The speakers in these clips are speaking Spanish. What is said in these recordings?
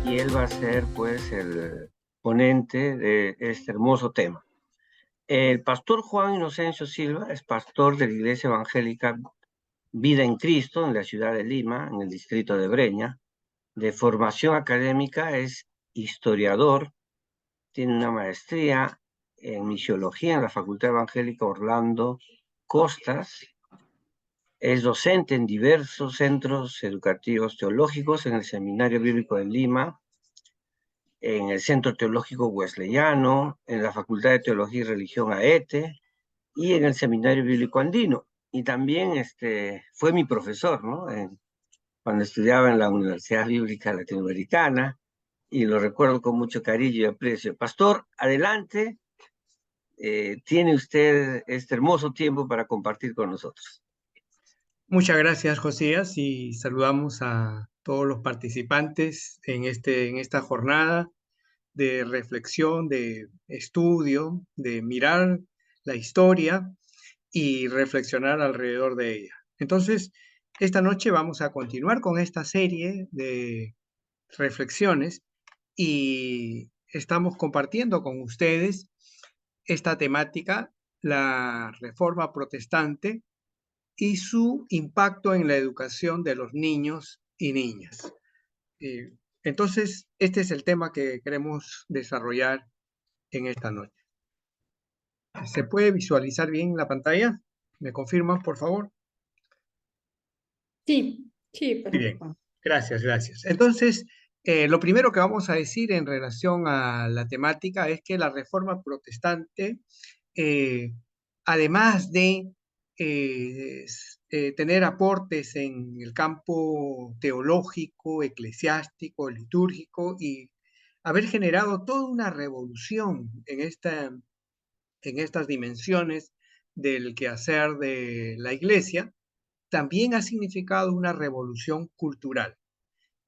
y él va a ser pues el ponente de este hermoso tema. El pastor Juan Inocencio Silva es pastor de la Iglesia Evangélica Vida en Cristo en la ciudad de Lima, en el distrito de Breña. De formación académica es historiador, tiene una maestría en misiología en la Facultad Evangélica Orlando Costas. Es docente en diversos centros educativos teológicos, en el Seminario Bíblico de Lima, en el Centro Teológico Wesleyano, en la Facultad de Teología y Religión AETE y en el Seminario Bíblico Andino. Y también fue mi profesor, ¿no? Cuando estudiaba en la Universidad Bíblica Latinoamericana, y lo recuerdo con mucho cariño y aprecio. Pastor, adelante, tiene usted este hermoso tiempo para compartir con nosotros. Muchas gracias, Josías, y saludamos a todos los participantes en esta jornada de reflexión, de estudio, de mirar la historia y reflexionar alrededor de ella. Entonces, esta noche vamos a continuar con esta serie de reflexiones y estamos compartiendo con ustedes esta temática, la Reforma Protestante y su impacto en la educación de los niños y niñas. Entonces, este es el tema que queremos desarrollar en esta noche. ¿Se puede visualizar bien la pantalla? ¿Me confirman, por favor? Sí, sí, Muy bien, perfecto. gracias. Entonces, lo primero que vamos a decir en relación a la temática es que la Reforma Protestante, eh, además de tener aportes en el campo teológico, eclesiástico, litúrgico y haber generado toda una revolución en estas dimensiones del quehacer de la Iglesia, también ha significado una revolución cultural.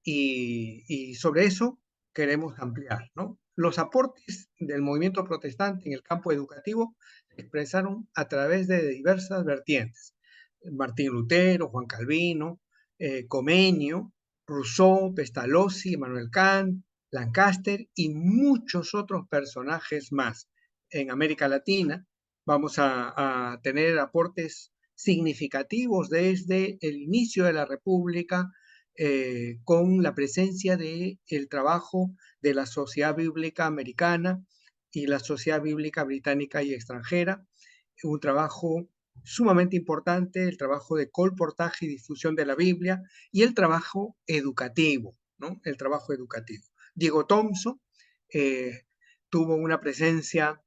Y sobre eso queremos ampliar, ¿no? Los aportes del movimiento protestante en el campo educativo se expresaron a través de diversas vertientes. Martín Lutero, Juan Calvino, Comenio, Rousseau, Pestalozzi, Immanuel Kant, Lancaster y muchos otros personajes más. En América Latina vamos a tener aportes significativos desde el inicio de la República, con la presencia del trabajo de la Sociedad Bíblica Americana y la Sociedad Bíblica Británica y extranjera, un trabajo sumamente importante, el trabajo de colportaje y difusión de la Biblia y el trabajo educativo, ¿no? El trabajo educativo. Diego Thompson tuvo una presencia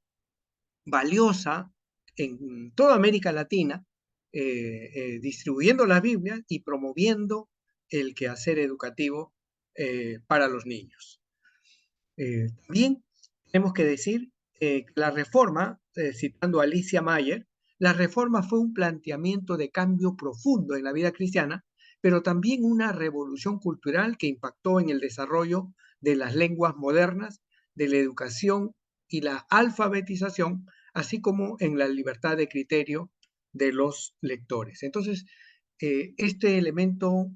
valiosa en toda América Latina, distribuyendo la Biblia y promoviendo el quehacer educativo para los niños. También tenemos que decir que la reforma, citando a Alicia Mayer, la reforma fue un planteamiento de cambio profundo en la vida cristiana, pero también una revolución cultural que impactó en el desarrollo de las lenguas modernas, de la educación y la alfabetización, así como en la libertad de criterio de los lectores. Entonces, este elemento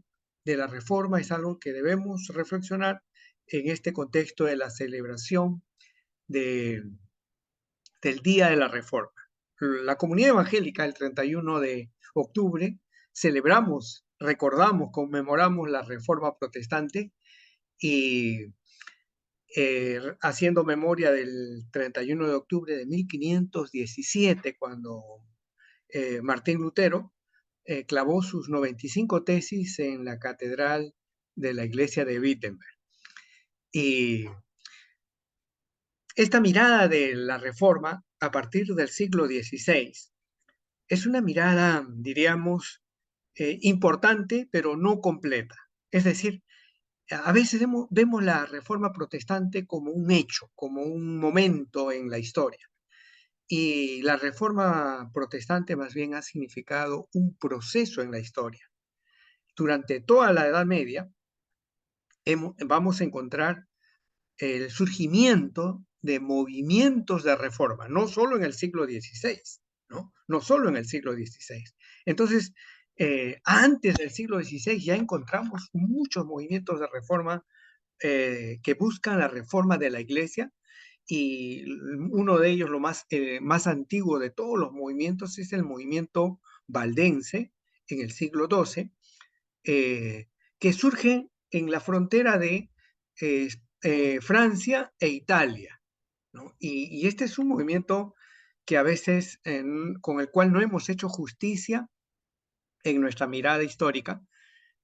de la reforma es algo que debemos reflexionar en este contexto de la celebración del Día de la Reforma. La comunidad evangélica, el 31 de octubre, celebramos, recordamos, conmemoramos la Reforma Protestante y haciendo memoria del 31 de octubre de 1517, cuando Martín Lutero clavó sus 95 tesis en la catedral de la iglesia de Wittenberg. Y esta mirada de la reforma a partir del siglo XVI es una mirada, diríamos, importante, pero no completa. Es decir, a veces vemos la reforma protestante como un hecho, como un momento en la historia. Y la reforma protestante más bien ha significado un proceso en la historia. Durante toda la Edad Media vamos a encontrar el surgimiento de movimientos de reforma, no solo en el siglo XVI, ¿no? No solo en el siglo XVI. Entonces, antes del siglo XVI ya encontramos muchos movimientos de reforma que buscan la reforma de la Iglesia, y uno de ellos, lo más antiguo de todos los movimientos, es el movimiento valdense en el siglo XII, que surge en la frontera de Francia e Italia, ¿no? Y este es un movimiento que a veces con el cual no hemos hecho justicia en nuestra mirada histórica,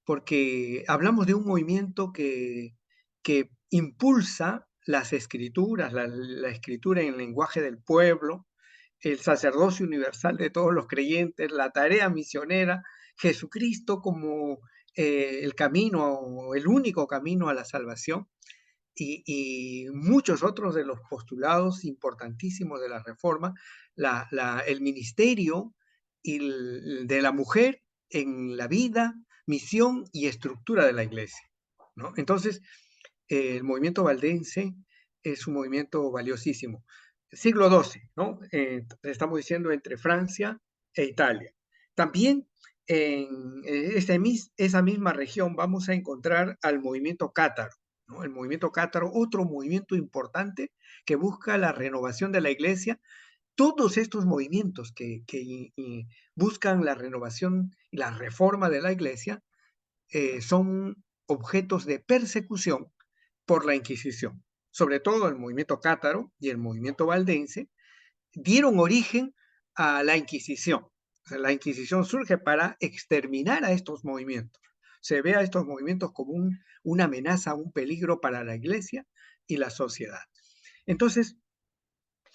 porque hablamos de un movimiento que impulsa las escrituras, la escritura en el lenguaje del pueblo, el sacerdocio universal de todos los creyentes, la tarea misionera, Jesucristo como el camino, el único camino a la salvación, y muchos otros de los postulados importantísimos de la Reforma, el ministerio de la mujer en la vida, misión y estructura de la Iglesia, ¿no? Entonces, el movimiento valdense es un movimiento valiosísimo. Siglo XII, ¿no? Estamos diciendo entre Francia e Italia. También en esa misma región vamos a encontrar al movimiento cátaro, ¿no? El movimiento cátaro, otro movimiento importante que busca la renovación de la Iglesia. Todos estos movimientos que buscan la renovación y la reforma de la Iglesia son objetos de persecución por la Inquisición. Sobre todo el movimiento cátaro y el movimiento valdense dieron origen a la Inquisición. O sea, la Inquisición surge para exterminar a estos movimientos. Se ve a estos movimientos como una amenaza, un peligro para la Iglesia y la sociedad. Entonces,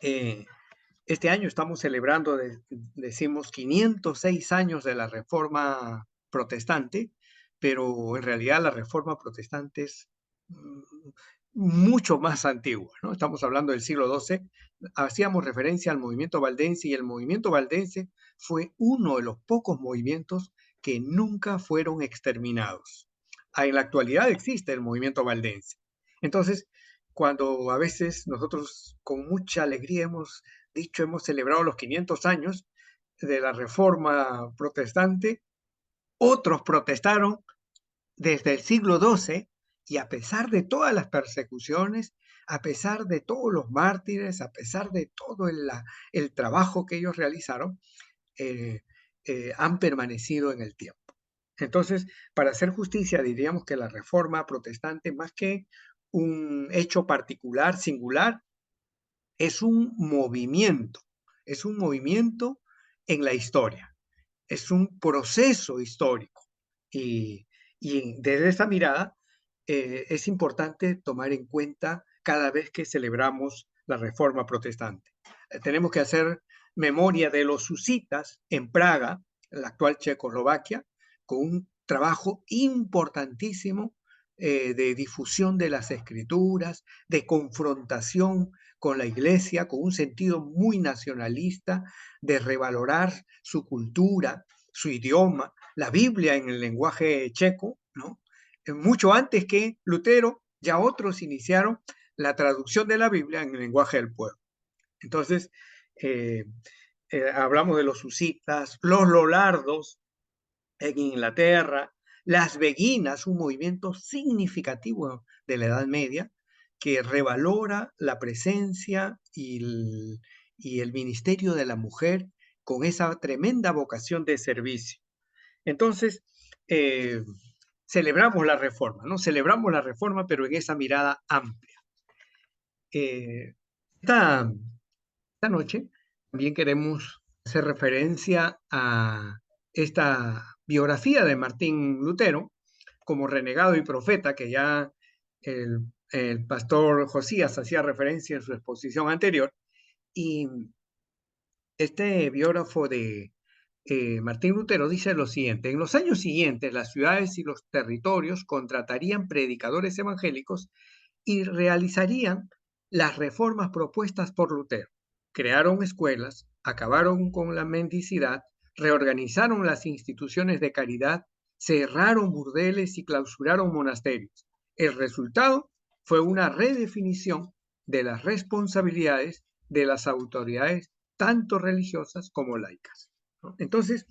este año estamos celebrando, decimos, 506 años de la Reforma Protestante, pero en realidad la Reforma Protestante es mucho más antigua, ¿no? Estamos hablando del siglo XII. Hacíamos referencia al movimiento valdense, y el movimiento valdense fue uno de los pocos movimientos que nunca fueron exterminados. En la actualidad existe el movimiento valdense. Entonces, cuando a veces nosotros con mucha alegría hemos celebrado los 500 años de la Reforma Protestante, otros protestaron desde el siglo XII, y a pesar de todas las persecuciones, a pesar de todos los mártires, a pesar de todo el trabajo que ellos realizaron, han permanecido en el tiempo. Entonces, para hacer justicia, diríamos que la Reforma Protestante, más que un hecho particular, singular, es un movimiento en la historia, es un proceso histórico. Y desde esta mirada es importante tomar en cuenta cada vez que celebramos la Reforma Protestante. Tenemos que hacer memoria de los husitas en Praga, la actual Checoslovaquia, con un trabajo importantísimo de difusión de las escrituras, de confrontación con la Iglesia, con un sentido muy nacionalista, de revalorar su cultura, su idioma, la Biblia en el lenguaje checo, ¿no? Mucho antes que Lutero, ya otros iniciaron la traducción de la Biblia en el lenguaje del pueblo. Entonces, hablamos de los husitas, los lollardos en Inglaterra, las beguinas, un movimiento significativo de la Edad Media que revalora la presencia y el ministerio de la mujer con esa tremenda vocación de servicio. Entonces, celebramos la reforma, ¿no? Celebramos la reforma, pero en esa mirada amplia. Esta noche también queremos hacer referencia a esta biografía de Martín Lutero como renegado y profeta, que ya el pastor Josías hacía referencia en su exposición anterior. Y este biógrafo de Martín Lutero dice lo siguiente: en los años siguientes, las ciudades y los territorios contratarían predicadores evangélicos y realizarían las reformas propuestas por Lutero. Crearon escuelas, acabaron con la mendicidad, reorganizaron las instituciones de caridad, cerraron burdeles y clausuraron monasterios. El resultado fue una redefinición de las responsabilidades de las autoridades, tanto religiosas como laicas, ¿no? Entonces,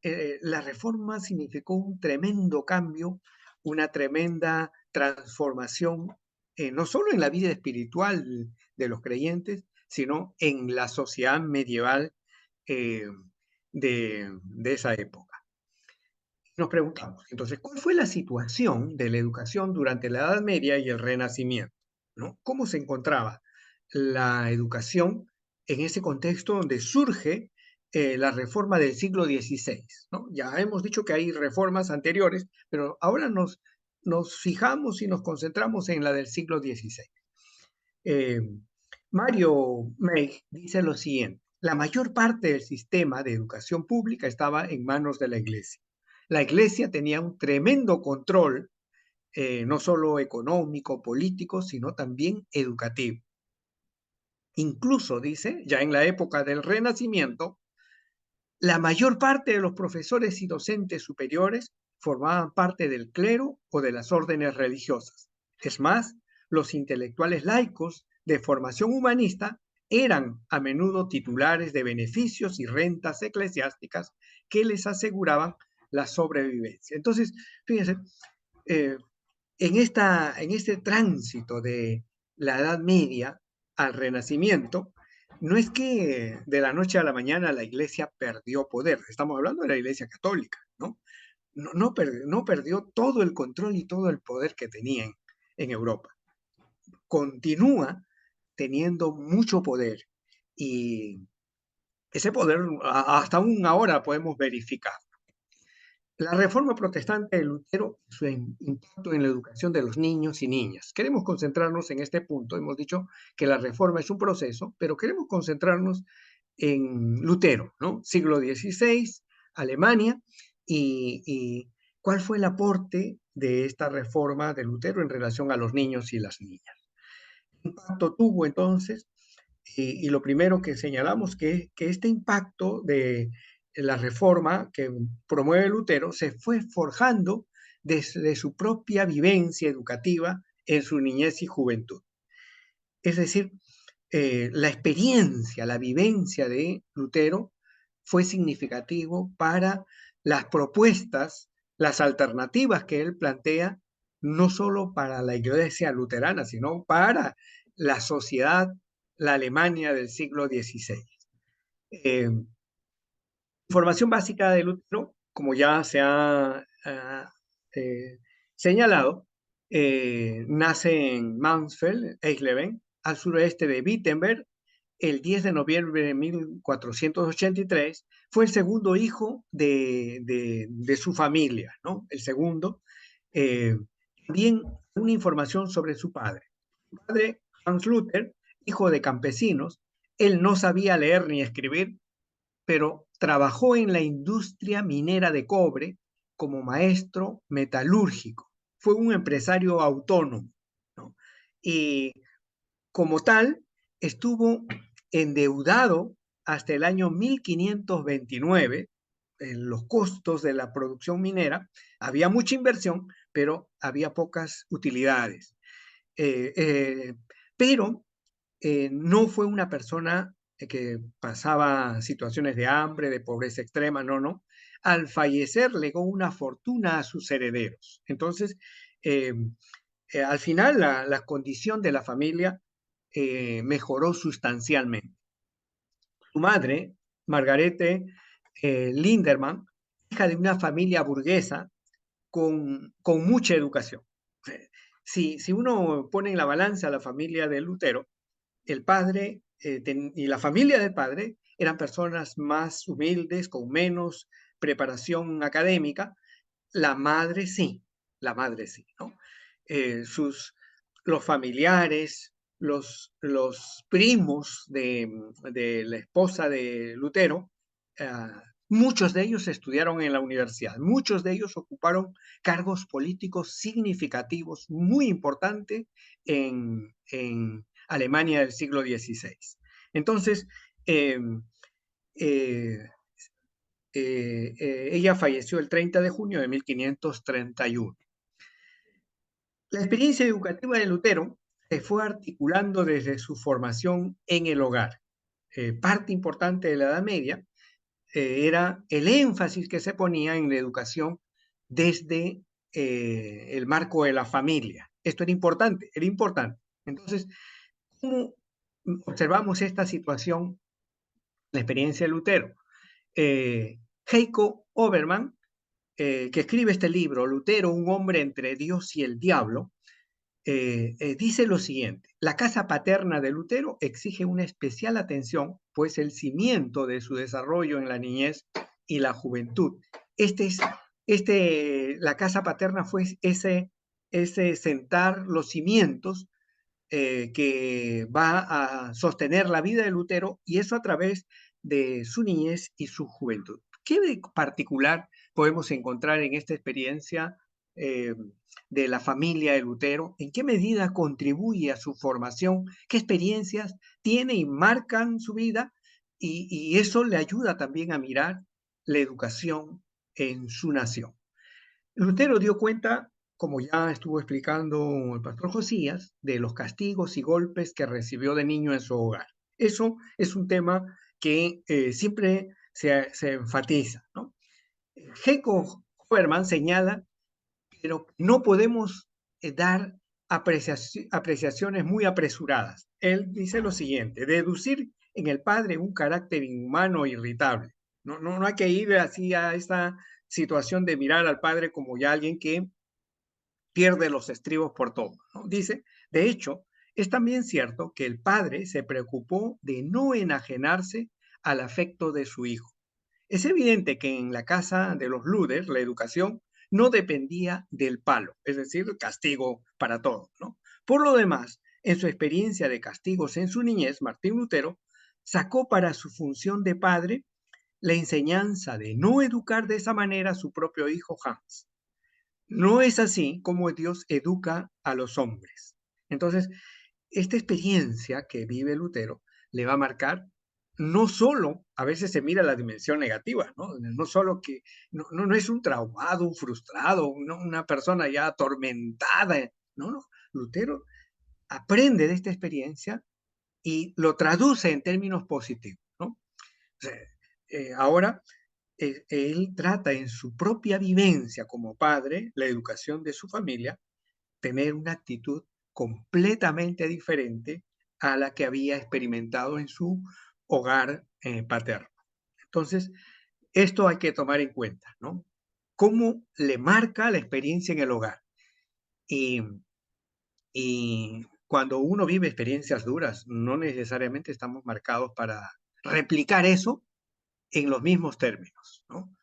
la reforma significó un tremendo cambio, una tremenda transformación, no solo en la vida espiritual de los creyentes, sino en la sociedad medieval de esa época. Nos preguntamos, entonces, ¿cuál fue la situación de la educación durante la Edad Media y el Renacimiento? ¿No? ¿Cómo se encontraba la educación en ese contexto donde surge la reforma del siglo XVI? ¿No? Ya hemos dicho que hay reformas anteriores, pero ahora nos fijamos y nos concentramos en la del siglo XVI. Mario May dice lo siguiente: la mayor parte del sistema de educación pública estaba en manos de la Iglesia. La Iglesia tenía un tremendo control, no solo económico, político, sino también educativo. Incluso, dice, ya en la época del Renacimiento, la mayor parte de los profesores y docentes superiores formaban parte del clero o de las órdenes religiosas. Es más, los intelectuales laicos de formación humanista eran a menudo titulares de beneficios y rentas eclesiásticas que les aseguraban la sobrevivencia. Entonces, fíjense, en este tránsito de la Edad Media al Renacimiento, no es que de la noche a la mañana la Iglesia perdió poder, estamos hablando de la Iglesia Católica, ¿no? No perdió todo el control y todo el poder que tenía en Europa. Continúa teniendo mucho poder y ese poder hasta aún ahora podemos verificar. La reforma protestante de Lutero, su impacto en la educación de los niños y niñas. Queremos concentrarnos en este punto. Hemos dicho que la reforma es un proceso, pero queremos concentrarnos en Lutero, ¿no? Siglo XVI, Alemania, y cuál fue el aporte de esta reforma de Lutero en relación a los niños y las niñas. ¿Qué impacto tuvo entonces? Y lo primero que señalamos que este impacto de la reforma que promueve Lutero se fue forjando desde su propia vivencia educativa en su niñez y juventud. Es decir, la experiencia, la vivencia de Lutero fue significativo para las propuestas, las alternativas que él plantea, no solo para la iglesia luterana, sino para la sociedad, la Alemania del siglo XVI. Información básica de Lutero, como ya se ha señalado, nace en Mansfeld, Eisleben, al suroeste de Wittenberg, el 10 de noviembre de 1483. Fue el segundo hijo de su familia, ¿no? El segundo. También una información sobre su padre. Su padre, Hans Luther, hijo de campesinos, él no sabía leer ni escribir, pero trabajó en la industria minera de cobre como maestro metalúrgico. Fue un empresario autónomo, ¿no? Y como tal, estuvo endeudado hasta el año 1529 en los costos de la producción minera. Había mucha inversión, pero había pocas utilidades. Pero no fue una persona que pasaba situaciones de hambre, de pobreza extrema, no. Al fallecer legó una fortuna a sus herederos. Entonces, al final la condición de la familia mejoró sustancialmente. Su madre, Margarete Linderman, hija de una familia burguesa con mucha educación. Si uno pone en la balanza a la familia de Lutero, el padre y la familia del padre eran personas más humildes, con menos preparación académica. La madre sí, ¿no? Los familiares, los primos de la esposa de Lutero, muchos de ellos estudiaron en la universidad, muchos de ellos ocuparon cargos políticos significativos, muy importantes en Alemania del siglo XVI. Entonces, ella falleció el 30 de junio de 1531. La experiencia educativa de Lutero se fue articulando desde su formación en el hogar. Parte importante de la Edad Media era el énfasis que se ponía en la educación desde el marco de la familia. Esto era importante, era importante. Entonces, ¿cómo observamos esta situación, la experiencia de Lutero? Heiko Oberman, que escribe este libro, Lutero, un hombre entre Dios y el diablo, dice lo siguiente: la casa paterna de Lutero exige una especial atención, pues el cimiento de su desarrollo en la niñez y la juventud. La casa paterna fue ese sentar los cimientos que va a sostener la vida de Lutero, y eso a través de su niñez y su juventud. ¿Qué de particular podemos encontrar en esta experiencia de la familia de Lutero? ¿En qué medida contribuye a su formación? ¿Qué experiencias tiene y marcan su vida? Y eso le ayuda también a mirar la educación en su nación. Lutero dio cuenta, como ya estuvo explicando el pastor Josías, de los castigos y golpes que recibió de niño en su hogar. Eso es un tema que siempre se enfatiza, ¿no? Heiko Hoverman señala, pero no podemos dar apreciaciones muy apresuradas. Él dice lo siguiente: deducir en el padre un carácter inhumano e irritable. No hay que ir así a esta situación de mirar al padre como ya alguien que pierde los estribos por todo, ¿no? Dice, de hecho, es también cierto que el padre se preocupó de no enajenarse al afecto de su hijo. Es evidente que en la casa de los Luder la educación no dependía del palo, es decir, castigo para todos, ¿no? Por lo demás, en su experiencia de castigos en su niñez, Martín Lutero sacó para su función de padre la enseñanza de no educar de esa manera a su propio hijo Hans. No es así como Dios educa a los hombres. Entonces, esta experiencia que vive Lutero le va a marcar. No solo, a veces se mira la dimensión negativa, ¿no? No solo que no es un traumado, un frustrado, una persona ya atormentada, no. Lutero aprende de esta experiencia y lo traduce en términos positivos, ¿no? O sea, ahora él trata en su propia vivencia como padre, la educación de su familia, tener una actitud completamente diferente a la que había experimentado en su hogar paterno. Entonces, esto hay que tomar en cuenta, ¿no? Cómo le marca la experiencia en el hogar. Y, y cuando uno vive experiencias duras, no necesariamente estamos marcados para replicar eso en los mismos términos, ¿no?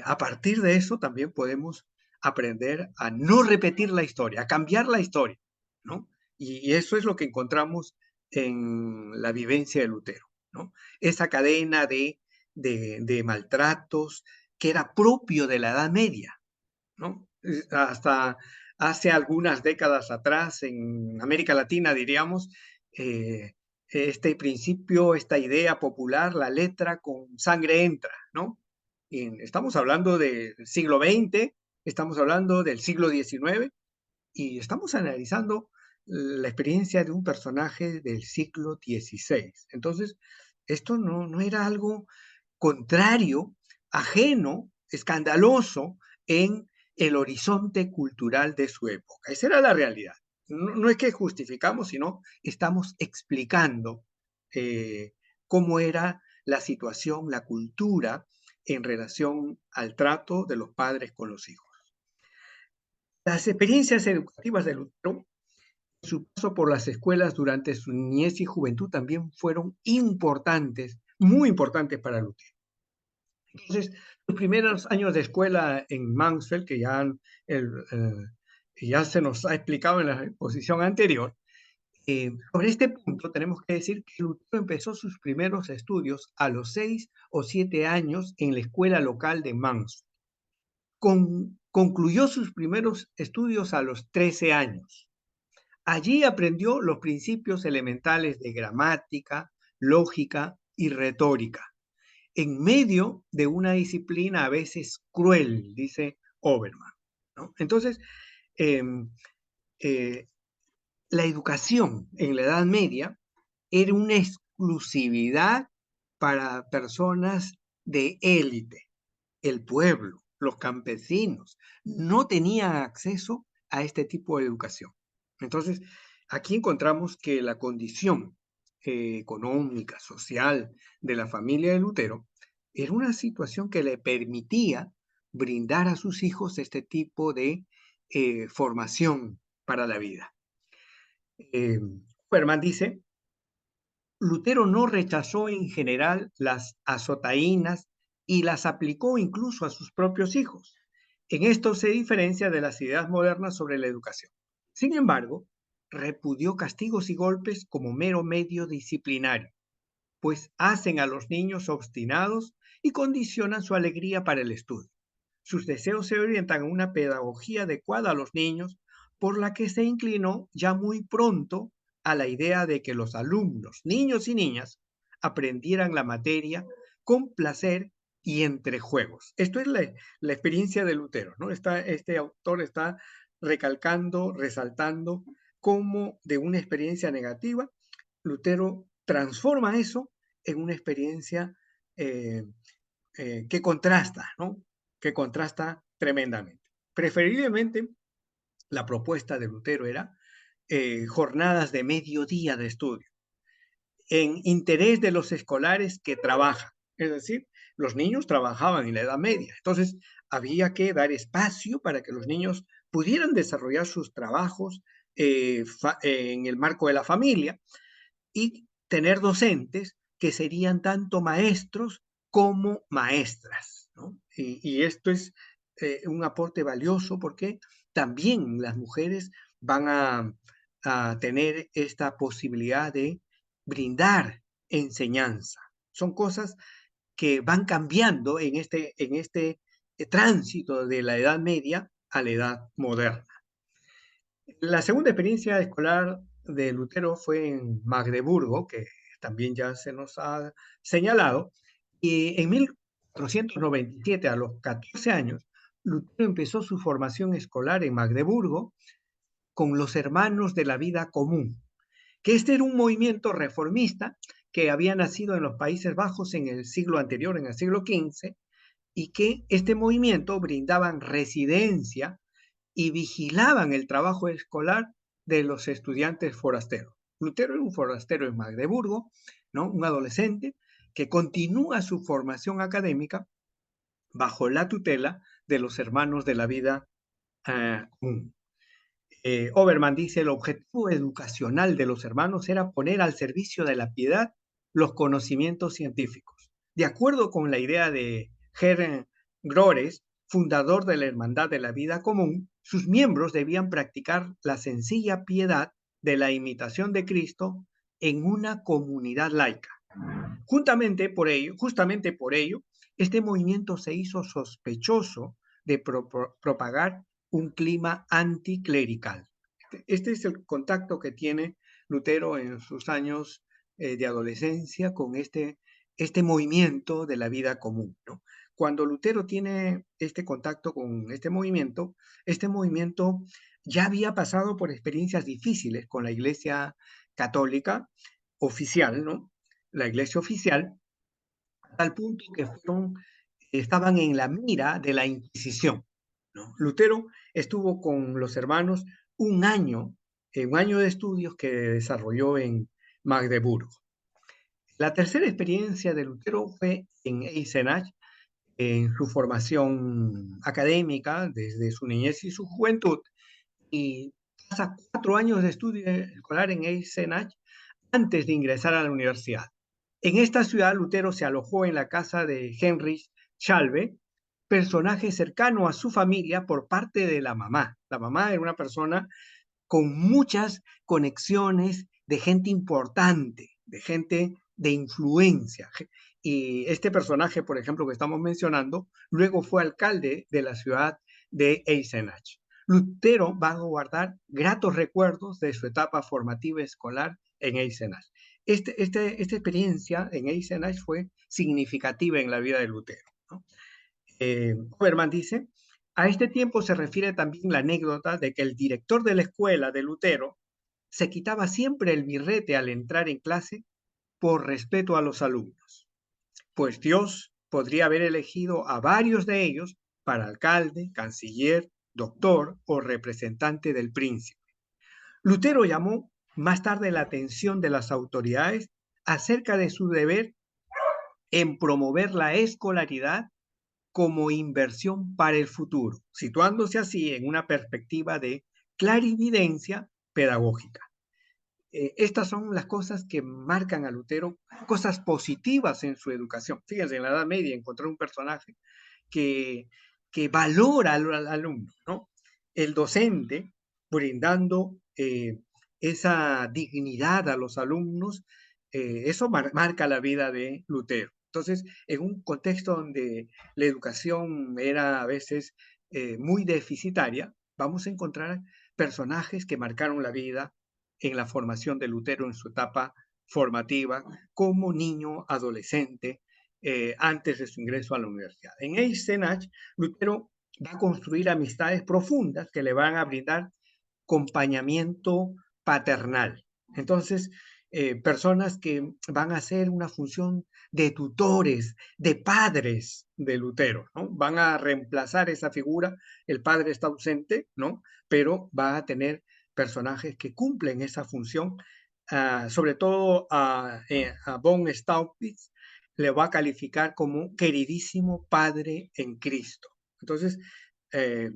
A partir de eso también podemos aprender a no repetir la historia, a cambiar la historia, ¿no? Y eso es lo que encontramos en la vivencia de Lutero, ¿no? Esa cadena de maltratos que era propio de la Edad Media, ¿no? Hasta hace algunas décadas atrás, en América Latina, diríamos, este principio, esta idea popular, la letra con sangre entra, ¿no? Y estamos hablando del siglo XX, estamos hablando del siglo XIX, y estamos analizando la experiencia de un personaje del siglo XVI. Entonces, esto no era algo contrario, ajeno, escandaloso en el horizonte cultural de su época. Esa era la realidad. No es que justificamos, sino estamos explicando cómo era la situación, la cultura en relación al trato de los padres con los hijos. Las experiencias educativas de Lutero, su paso por las escuelas durante su niñez y juventud, también fueron importantes, muy importantes para Lutero. Entonces, los primeros años de escuela en Mansfeld, que ya se nos ha explicado en la exposición anterior, sobre este punto tenemos que decir que Lutero empezó sus primeros estudios a los 6 o 7 años en la escuela local de Mansfeld. Concluyó sus primeros estudios a los 13 años. Allí aprendió los principios elementales de gramática, lógica y retórica, en medio de una disciplina a veces cruel, dice Oberman, ¿no? Entonces, eh, eh, la educación en la Edad Media era una exclusividad para personas de élite, el pueblo, los campesinos, no tenían acceso a este tipo de educación. Entonces, aquí encontramos que la condición económica, social de la familia de Lutero era una situación que le permitía brindar a sus hijos este tipo de formación para la vida. Huberman dice, Lutero no rechazó en general las azotaínas y las aplicó incluso a sus propios hijos. En esto se diferencia de las ideas modernas sobre la educación. Sin embargo, repudió castigos y golpes como mero medio disciplinario, pues hacen a los niños obstinados y condicionan su alegría para el estudio. Sus deseos se orientan a una pedagogía adecuada a los niños, por la que se inclinó ya muy pronto a la idea de que los alumnos, niños y niñas, aprendieran la materia con placer y entre juegos. Esto es la experiencia de Lutero, ¿no? Este autor está recalcando, resaltando cómo de una experiencia negativa, Lutero transforma eso en una experiencia que contrasta, ¿no? Que contrasta tremendamente. Preferiblemente, la propuesta de Lutero era jornadas de mediodía de estudio, en interés de los escolares que trabajan. Es decir, los niños trabajaban en la Edad Media. Entonces, había que dar espacio para que los niños pudieran desarrollar sus trabajos en el marco de la familia y tener docentes que serían tanto maestros como maestras, ¿no? Y esto es un aporte valioso porque también las mujeres van a tener esta posibilidad de brindar enseñanza. Son cosas que van cambiando en este tránsito de la Edad Media a la Edad Moderna. La segunda experiencia escolar de Lutero fue en Magdeburgo, que también ya se nos ha señalado, y en 1497, a los 14 años, Lutero empezó su formación escolar en Magdeburgo con los Hermanos de la Vida Común, que este era un movimiento reformista que había nacido en los Países Bajos en el siglo anterior, en el siglo XV, y que este movimiento brindaban residencia y vigilaban el trabajo escolar de los estudiantes forasteros. Lutero era un forastero en Magdeburgo, ¿no? Un adolescente que continúa su formación académica bajo la tutela de los Hermanos de la Vida común. Oberman dice, el objetivo educacional de los hermanos era poner al servicio de la piedad los conocimientos científicos. De acuerdo con la idea de Hermann Grores, fundador de la Hermandad de la Vida Común, sus miembros debían practicar la sencilla piedad de la imitación de Cristo en una comunidad laica. Justamente por ello, este movimiento se hizo sospechoso de propagar un clima anticlerical. Este es el contacto que tiene Lutero en sus años de adolescencia con este movimiento de la vida común, ¿no? Cuando Lutero tiene este contacto con este movimiento ya había pasado por experiencias difíciles con la Iglesia católica oficial, ¿no? La Iglesia oficial, a tal punto que estaban en la mira de la Inquisición, ¿no? Lutero estuvo con los hermanos un año de estudios que desarrolló en Magdeburgo. La tercera experiencia de Lutero fue en Eisenach, en su formación académica desde su niñez y su juventud, y pasa 4 años de estudio escolar en Eisenach antes de ingresar a la universidad. En esta ciudad, Lutero se alojó en la casa de Heinrich Schalbe, personaje cercano a su familia por parte de la mamá. La mamá era una persona con muchas conexiones de gente importante, de gente de influencia. Y este personaje, por ejemplo, que estamos mencionando, luego fue alcalde de la ciudad de Eisenach. Lutero va a guardar gratos recuerdos de su etapa formativa escolar en Eisenach. Esta experiencia en Eisenach fue significativa en la vida de Lutero, ¿no? Oberman dice, a este tiempo se refiere también la anécdota de que el director de la escuela de Lutero se quitaba siempre el birrete al entrar en clase por respeto a los alumnos, pues Dios podría haber elegido a varios de ellos para alcalde, canciller, doctor o representante del príncipe. Lutero llamó más tarde la atención de las autoridades acerca de su deber en promover la escolaridad como inversión para el futuro, situándose así en una perspectiva de clarividencia pedagógica. Estas son las cosas que marcan a Lutero, cosas positivas en su educación. Fíjense, en la Edad Media encontré un personaje que, que valora al alumno, ¿no? El docente brindando esa dignidad a los alumnos, eso marca la vida de Lutero. Entonces, en un contexto donde la educación era a veces muy deficitaria, vamos a encontrar personajes que marcaron la vida en la formación de Lutero en su etapa formativa como niño, adolescente, antes de su ingreso a la universidad. En Eisenach, Lutero va a construir amistades profundas que le van a brindar acompañamiento paternal. Entonces, personas que van a hacer una función de tutores, de padres de Lutero, ¿no? Van a reemplazar esa figura, el padre está ausente, ¿no? Pero va a tener personajes que cumplen esa función, sobre todo a von Staupitz le va a calificar como queridísimo padre en Cristo. Entonces, eh,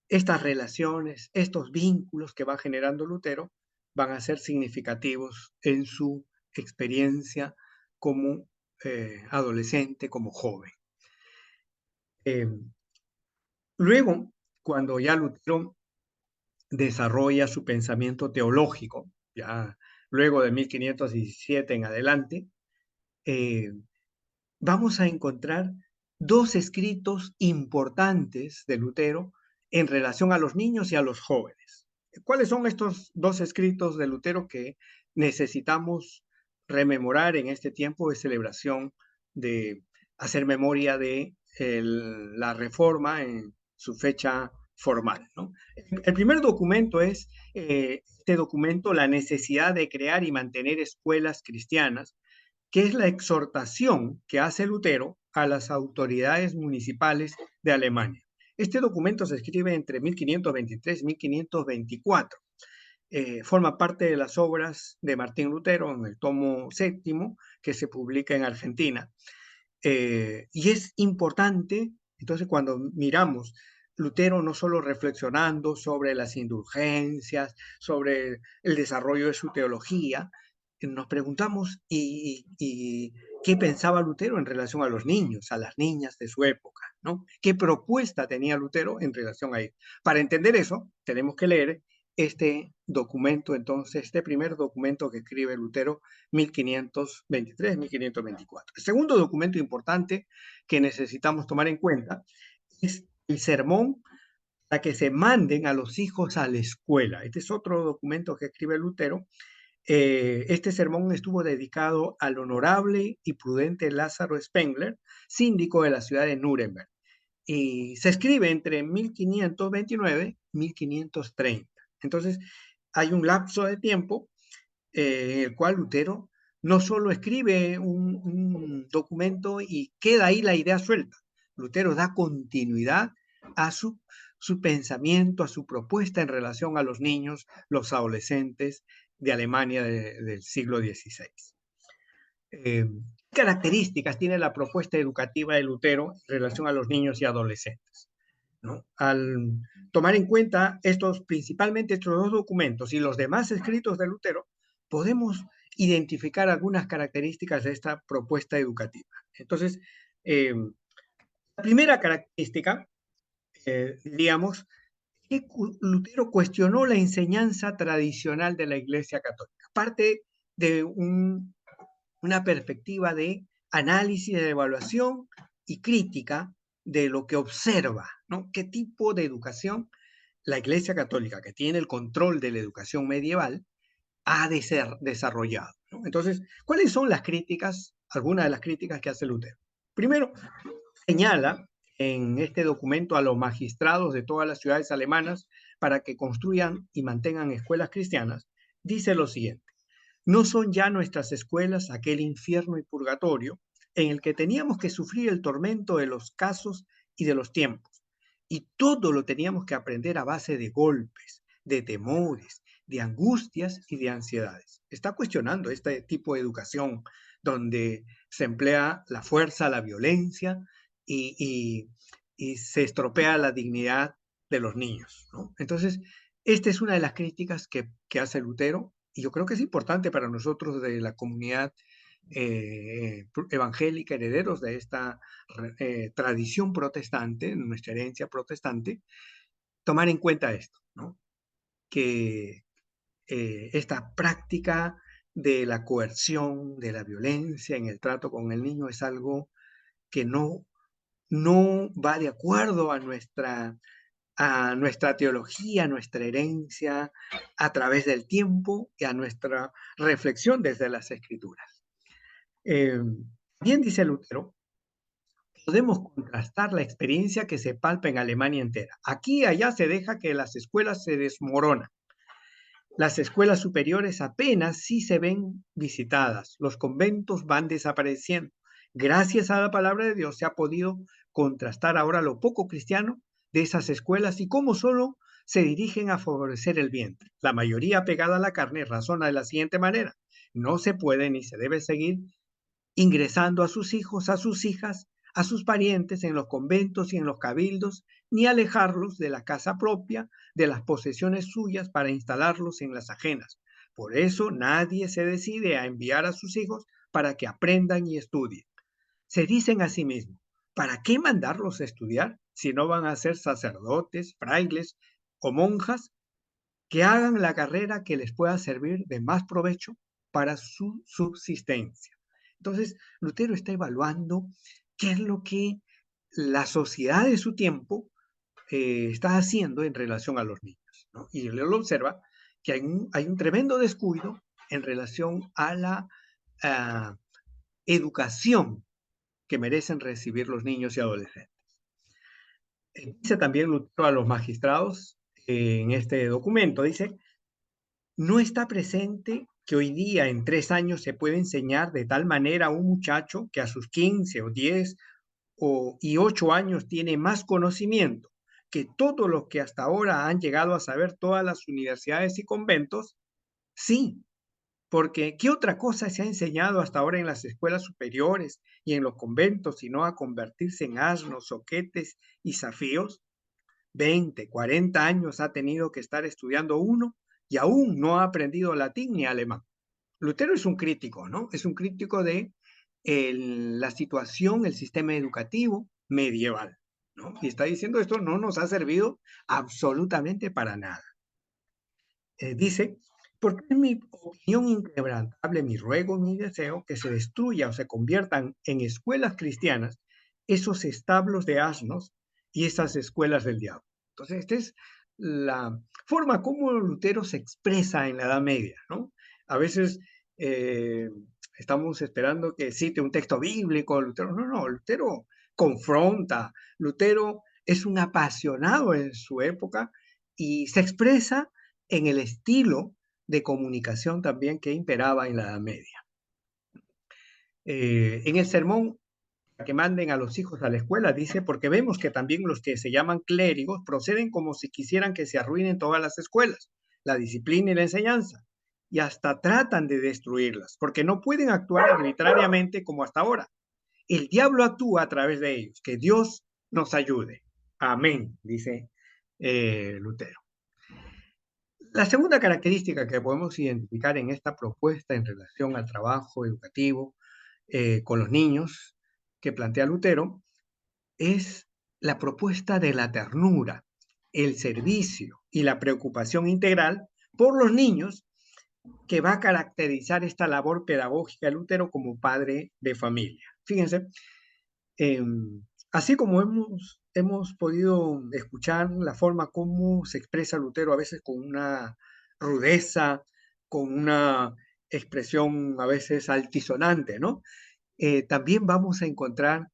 estas relaciones, estos vínculos que va generando Lutero van a ser significativos en su experiencia como adolescente, como joven. Luego, cuando ya Lutero desarrolla su pensamiento teológico, ya luego de 1517 en adelante, vamos a encontrar dos escritos importantes de Lutero en relación a los niños y a los jóvenes. ¿Cuáles son estos dos escritos de Lutero que necesitamos rememorar en este tiempo de celebración, de hacer memoria de la reforma en su fecha formal, ¿no? El primer documento es este documento, la necesidad de crear y mantener escuelas cristianas, que es la exhortación que hace Lutero a las autoridades municipales de Alemania. Este documento se escribe entre 1523 y 1524. Forma parte de las obras de Martín Lutero en el tomo séptimo, que se publica en Argentina. Y es importante, entonces, cuando miramos Lutero no solo reflexionando sobre las indulgencias, sobre el desarrollo de su teología, nos preguntamos y qué pensaba Lutero en relación a los niños, a las niñas de su época, ¿no? ¿Qué propuesta tenía Lutero en relación a ellos? Para entender eso, tenemos que leer este documento, entonces, este primer documento que escribe Lutero, 1523-1524. El segundo documento importante que necesitamos tomar en cuenta es el sermón para que se manden a los hijos a la escuela. Este es otro documento que escribe Lutero. Este sermón estuvo dedicado al honorable y prudente Lázaro Spengler, síndico de la ciudad de Nuremberg, y se escribe entre 1529 y 1530. Entonces, hay un lapso de tiempo en el cual Lutero no solo escribe un documento y queda ahí la idea suelta. Lutero da continuidad a su pensamiento, a su propuesta en relación a los niños, los adolescentes de Alemania del siglo XVI. Características tiene la propuesta educativa de Lutero en relación a los niños y adolescentes, ¿no? Al tomar en cuenta principalmente estos dos documentos y los demás escritos de Lutero, podemos identificar algunas características de esta propuesta educativa. Entonces, la primera característica, diríamos, que Lutero cuestionó la enseñanza tradicional de la Iglesia Católica. Parte de una perspectiva de análisis, de evaluación y crítica de lo que observa, ¿no? ¿Qué tipo de educación la Iglesia Católica, que tiene el control de la educación medieval, ha de ser desarrollado, ¿no? Entonces, ¿cuáles son las críticas, algunas de las críticas que hace Lutero? Primero, señala en este documento a los magistrados de todas las ciudades alemanas para que construyan y mantengan escuelas cristianas. Dice lo siguiente: no son ya nuestras escuelas aquel infierno y purgatorio en el que teníamos que sufrir el tormento de los casos y de los tiempos, Y todo lo teníamos que aprender a base de golpes, de temores, de angustias y de ansiedades. Está cuestionando este tipo de educación donde se emplea la fuerza, la violencia y, y- y se estropea la dignidad de los niños, ¿no? Entonces, esta es una de las críticas que hace Lutero y yo creo que es importante para nosotros de la comunidad evangélica, herederos de esta tradición protestante, nuestra herencia protestante, tomar en cuenta esto, ¿no? Que esta práctica de la coerción, de la violencia en el trato con el niño es algo que no va de acuerdo a nuestra teología, a nuestra herencia a través del tiempo y a nuestra reflexión desde las escrituras. Bien dice Lutero, podemos contrastar la experiencia que se palpa en Alemania entera. Aquí y allá se deja que las escuelas se desmoronan. Las escuelas superiores apenas sí se ven visitadas. Los conventos van desapareciendo. Gracias a la palabra de Dios se ha podido contrastar ahora lo poco cristiano de esas escuelas y cómo solo se dirigen a favorecer el vientre. La mayoría pegada a la carne razona de la siguiente manera. No se puede ni se debe seguir ingresando a sus hijos, a sus hijas, a sus parientes en los conventos y en los cabildos, ni alejarlos de la casa propia, de las posesiones suyas para instalarlos en las ajenas. Por eso nadie se decide a enviar a sus hijos para que aprendan y estudien. Se dicen a sí mismos, ¿para qué mandarlos a estudiar si no van a ser sacerdotes, frailes o monjas que hagan la carrera que les pueda servir de más provecho para su subsistencia? Entonces, Lutero está evaluando qué es lo que la sociedad de su tiempo está haciendo en relación a los niños, ¿no? Y él observa que hay un tremendo descuido en relación a la uh, educación que merecen recibir los niños y adolescentes. Dice también Lutero a los magistrados en este documento, dice, no está presente que hoy día en 3 años se puede enseñar de tal manera a un muchacho que a sus 15 o 10 y 8 años tiene más conocimiento que todo lo que hasta ahora han llegado a saber todas las universidades y conventos. Sí, porque ¿qué otra cosa se ha enseñado hasta ahora en las escuelas superiores y en los conventos sino a convertirse en asnos, soquetes y zafíos? 20, 40 años ha tenido que estar estudiando uno y aún no ha aprendido latín ni alemán. Lutero es un crítico, ¿no? Es un crítico de la situación, el sistema educativo medieval, ¿no? Y está diciendo esto no nos ha servido absolutamente para nada. Dice, porque es mi opinión inquebrantable, mi ruego, mi deseo, que se destruya o se conviertan en escuelas cristianas esos establos de asnos y esas escuelas del diablo. Entonces, esta es la forma como Lutero se expresa en la Edad Media, ¿no? A veces estamos esperando que cite un texto bíblico, Lutero. No, Lutero confronta, Lutero es un apasionado en su época y se expresa en el estilo de comunicación también que imperaba en la Edad Media. En el sermón que manden a los hijos a la escuela, dice, porque vemos que también los que se llaman clérigos proceden como si quisieran que se arruinen todas las escuelas, la disciplina y la enseñanza, y hasta tratan de destruirlas, porque no pueden actuar arbitrariamente como hasta ahora. El diablo actúa a través de ellos. Que Dios nos ayude. Amén, dice Lutero. La segunda característica que podemos identificar en esta propuesta en relación al trabajo educativo con los niños que plantea Lutero es la propuesta de la ternura, el servicio y la preocupación integral por los niños que va a caracterizar esta labor pedagógica de Lutero como padre de familia. Fíjense, eh, así como hemos podido escuchar la forma como se expresa Lutero, a veces con una rudeza, con una expresión a veces altisonante, ¿no? También vamos a encontrar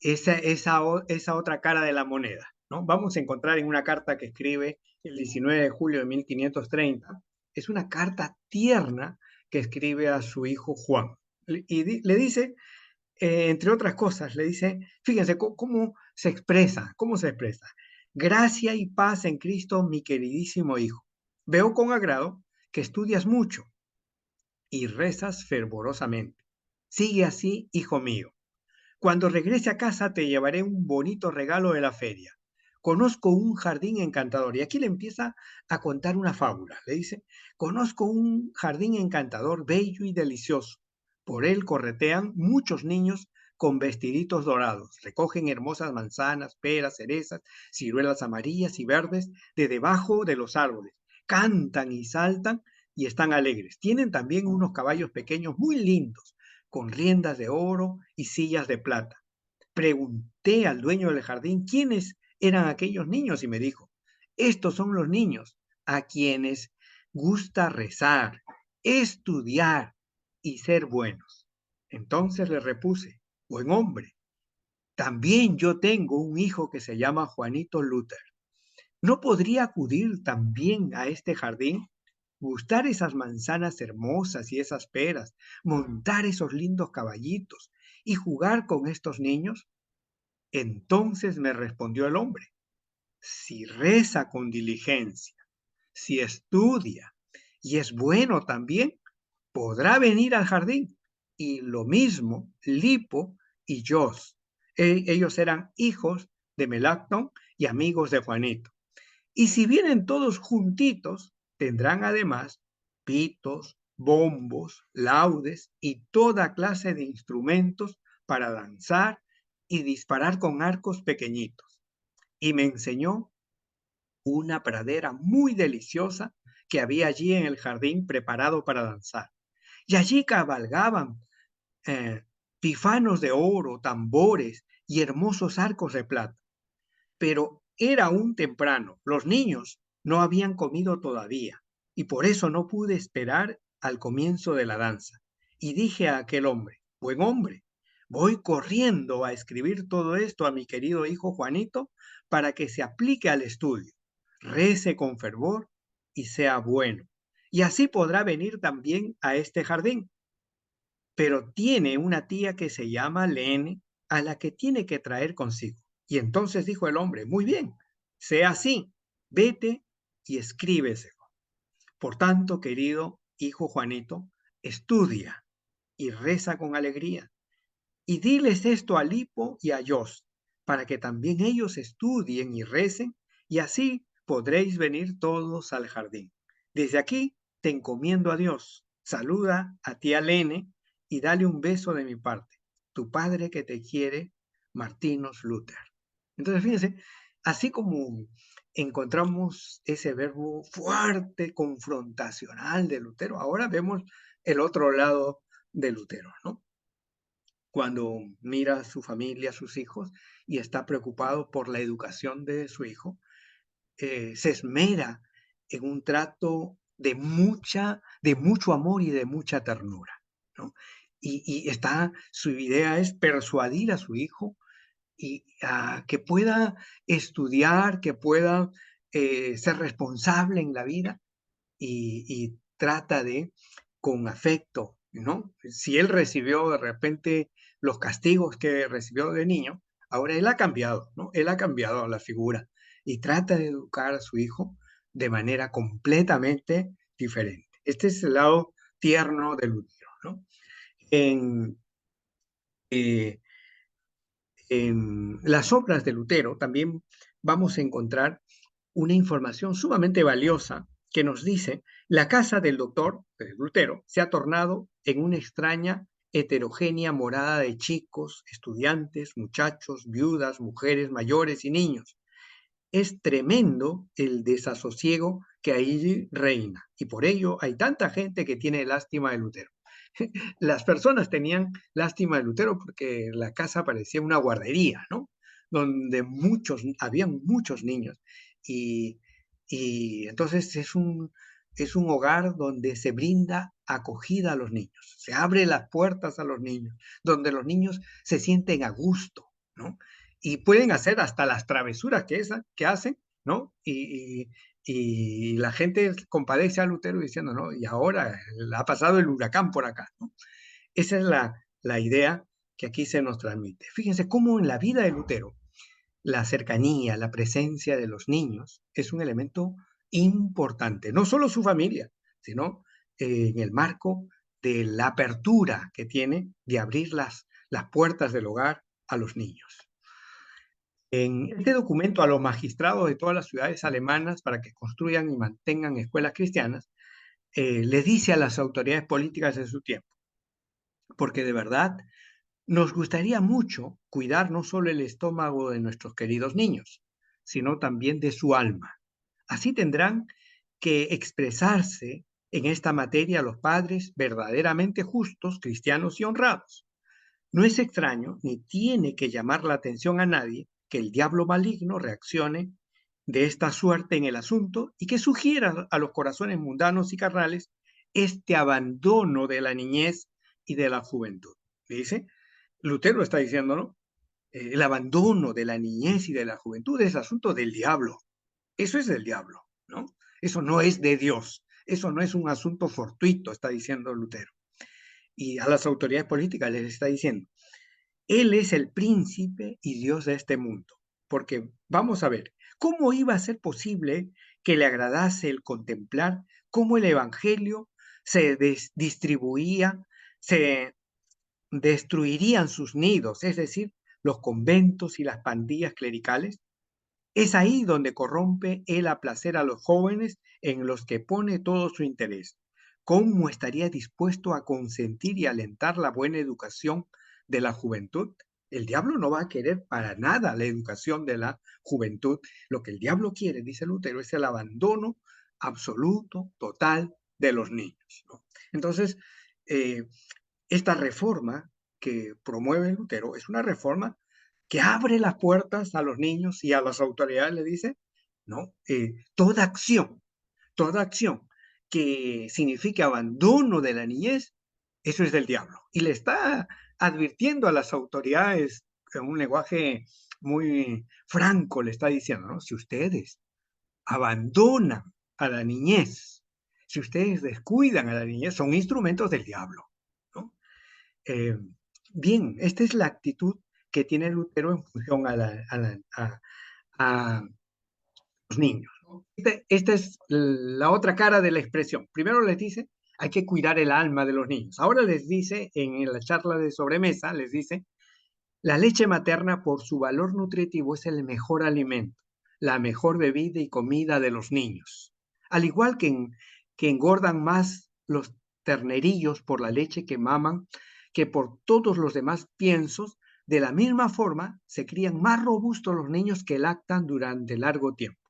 esa otra cara de la moneda, ¿no? Vamos a encontrar en una carta que escribe el 19 de julio de 1530, es una carta tierna que escribe a su hijo Juan. Y le dice, entre otras cosas, le dice, fíjense cómo se expresa, Gracia y paz en Cristo, mi queridísimo hijo. Veo con agrado que estudias mucho y rezas fervorosamente. Sigue así, hijo mío. Cuando regrese a casa te llevaré un bonito regalo de la feria. Conozco un jardín encantador. Y aquí le empieza a contar una fábula. Le dice, conozco un jardín encantador, bello y delicioso. Por él corretean muchos niños con vestiditos dorados. Recogen hermosas manzanas, peras, cerezas, ciruelas amarillas y verdes de debajo de los árboles. Cantan y saltan y están alegres. Tienen también unos caballos pequeños muy lindos con riendas de oro y sillas de plata. Pregunté al dueño del jardín quiénes eran aquellos niños y me dijo, estos son los niños a quienes gusta rezar, estudiar y ser buenos. Entonces le repuse, buen hombre, también yo tengo un hijo que se llama Juanito Luther. ¿No podría acudir también a este jardín? Gustar esas manzanas hermosas y esas peras, montar esos lindos caballitos y jugar con estos niños. Entonces me respondió el hombre, si reza con diligencia, si estudia y es bueno también, podrá venir al jardín. Y lo mismo Lipo y Jos. Ellos eran hijos de Melacton y amigos de Juanito. Y si vienen todos juntitos, tendrán además pitos, bombos, laudes y toda clase de instrumentos para danzar y disparar con arcos pequeñitos. Y me enseñó una pradera muy deliciosa que había allí en el jardín preparado para danzar. Y allí cabalgaban eh, pifanos de oro, tambores y hermosos arcos de plata. Pero era aún temprano, los niños no habían comido todavía, y por eso no pude esperar al comienzo de la danza. Y dije a aquel hombre, buen hombre, voy corriendo a escribir todo esto a mi querido hijo Juanito para que se aplique al estudio, rece con fervor y sea bueno. Y así podrá venir también a este jardín. Pero tiene una tía que se llama Lene, a la que tiene que traer consigo. Y entonces dijo el hombre, muy bien, sea así, vete y escríbeselo. Por tanto, querido hijo Juanito, estudia y reza con alegría. Y diles esto a Lipo y a Jos, para que también ellos estudien y recen, y así podréis venir todos al jardín. Desde aquí te encomiendo a Dios. Saluda a tía Lene y dale un beso de mi parte. Tu padre que te quiere, Martinus Luther. Entonces, fíjense, así como encontramos ese verbo fuerte, confrontacional de Lutero, ahora vemos el otro lado de Lutero, ¿no? Cuando mira a su familia, a sus hijos, y está preocupado por la educación de su hijo, se esmera en un trato de mucho amor y de mucha ternura, ¿no? Su idea es persuadir a su hijo y a que pueda estudiar, que pueda ser responsable en la vida y trata de, con afecto, ¿no? Si él recibió de repente los castigos que recibió de niño, ahora él ha cambiado, ¿no? Él ha cambiado la figura y trata de educar a su hijo de manera completamente diferente. Este es el lado tierno del Lutero, ¿no? En, eh, en las obras de Lutero también vamos a encontrar una información sumamente valiosa que nos dice, la casa del doctor Lutero se ha tornado en una extraña, heterogénea morada de chicos, estudiantes, muchachos, viudas, mujeres mayores y niños. Es tremendo el desasosiego que ahí reina y por ello hay tanta gente que tiene lástima de Lutero. Las personas tenían lástima de Lutero porque la casa parecía una guardería, ¿no? Donde habían muchos niños. Y, y entonces es un hogar donde se brinda acogida a los niños, se abre las puertas a los niños, donde los niños se sienten a gusto, ¿no? Y pueden hacer hasta las travesuras que hacen, ¿no? Y la gente compadece a Lutero diciendo, ¿no? Y ahora ha pasado el huracán por acá, ¿no? Esa es la idea que aquí se nos transmite. Fíjense cómo en la vida de Lutero la cercanía, la presencia de los niños es un elemento importante, no solo su familia, sino en el marco de la apertura que tiene de abrir las puertas del hogar a los niños. En este documento a los magistrados de todas las ciudades alemanas para que construyan y mantengan escuelas cristianas, les dice a las autoridades políticas de su tiempo, porque de verdad nos gustaría mucho cuidar no solo el estómago de nuestros queridos niños, sino también de su alma. Así tendrán que expresarse en esta materia los padres verdaderamente justos, cristianos y honrados. No es extraño ni tiene que llamar la atención a nadie que el diablo maligno reaccione de esta suerte en el asunto y que sugiera a los corazones mundanos y carnales este abandono de la niñez y de la juventud. Dice, Lutero está diciendo, ¿no? El abandono de la niñez y de la juventud es asunto del diablo. Eso es del diablo, ¿no? Eso no es de Dios. Eso no es un asunto fortuito, está diciendo Lutero. Y a las autoridades políticas les está diciendo, él es el príncipe y Dios de este mundo. Porque vamos a ver, ¿cómo iba a ser posible que le agradase el contemplar cómo el evangelio se distribuía, se destruirían sus nidos, es decir, los conventos y las pandillas clericales? Es ahí donde corrompe él a placer a los jóvenes en los que pone todo su interés. ¿Cómo estaría dispuesto a consentir y alentar la buena educación de la juventud? El diablo no va a querer para nada la educación de la juventud. Lo que el diablo quiere, dice Lutero, es el abandono absoluto, total de los niños, ¿no? Entonces, eh, esta reforma que promueve Lutero es una reforma que abre las puertas a los niños y a las autoridades, le dice, ¿no? Toda acción que signifique abandono de la niñez, eso es del diablo. Y le está advirtiendo a las autoridades en un lenguaje muy franco, le está diciendo, ¿no? Si ustedes abandonan a la niñez, si ustedes descuidan a la niñez, son instrumentos del diablo, ¿no? Eh, bien, esta es la actitud que tiene Lutero en función a los niños, ¿no? Esta es la otra cara de la expresión. Primero les dice, hay que cuidar el alma de los niños. Ahora les dice, en la charla de sobremesa, les dice, la leche materna por su valor nutritivo es el mejor alimento, la mejor bebida y comida de los niños. Al igual que engordan más los ternerillos por la leche que maman que por todos los demás piensos, de la misma forma se crían más robustos los niños que lactan durante largo tiempo.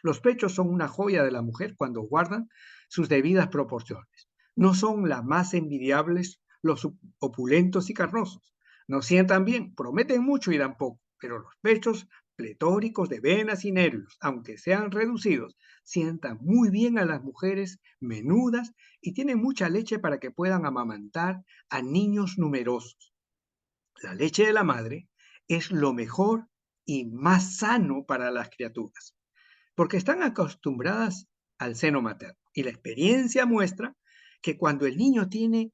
Los pechos son una joya de la mujer cuando guardan sus debidas proporciones. No son las más envidiables los opulentos y carnosos. No sientan bien, prometen mucho y dan poco, pero los pechos pletóricos de venas y nervios, aunque sean reducidos, sientan muy bien a las mujeres menudas y tienen mucha leche para que puedan amamantar a niños numerosos. La leche de la madre es lo mejor y más sano para las criaturas, porque están acostumbradas al seno materno. Y la experiencia muestra que cuando el niño tiene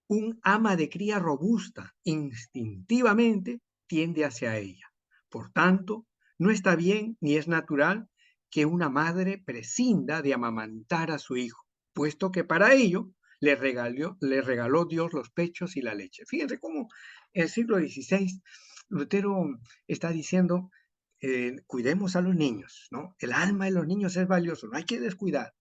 un ama de cría robusta, instintivamente tiende hacia ella. Por tanto, no está bien ni es natural que una madre prescinda de amamantar a su hijo, puesto que para ello le regaló Dios los pechos y la leche. Fíjense cómo en el siglo XVI Lutero está diciendo, cuidemos a los niños, ¿no? El alma de los niños es valioso, no hay que descuidar,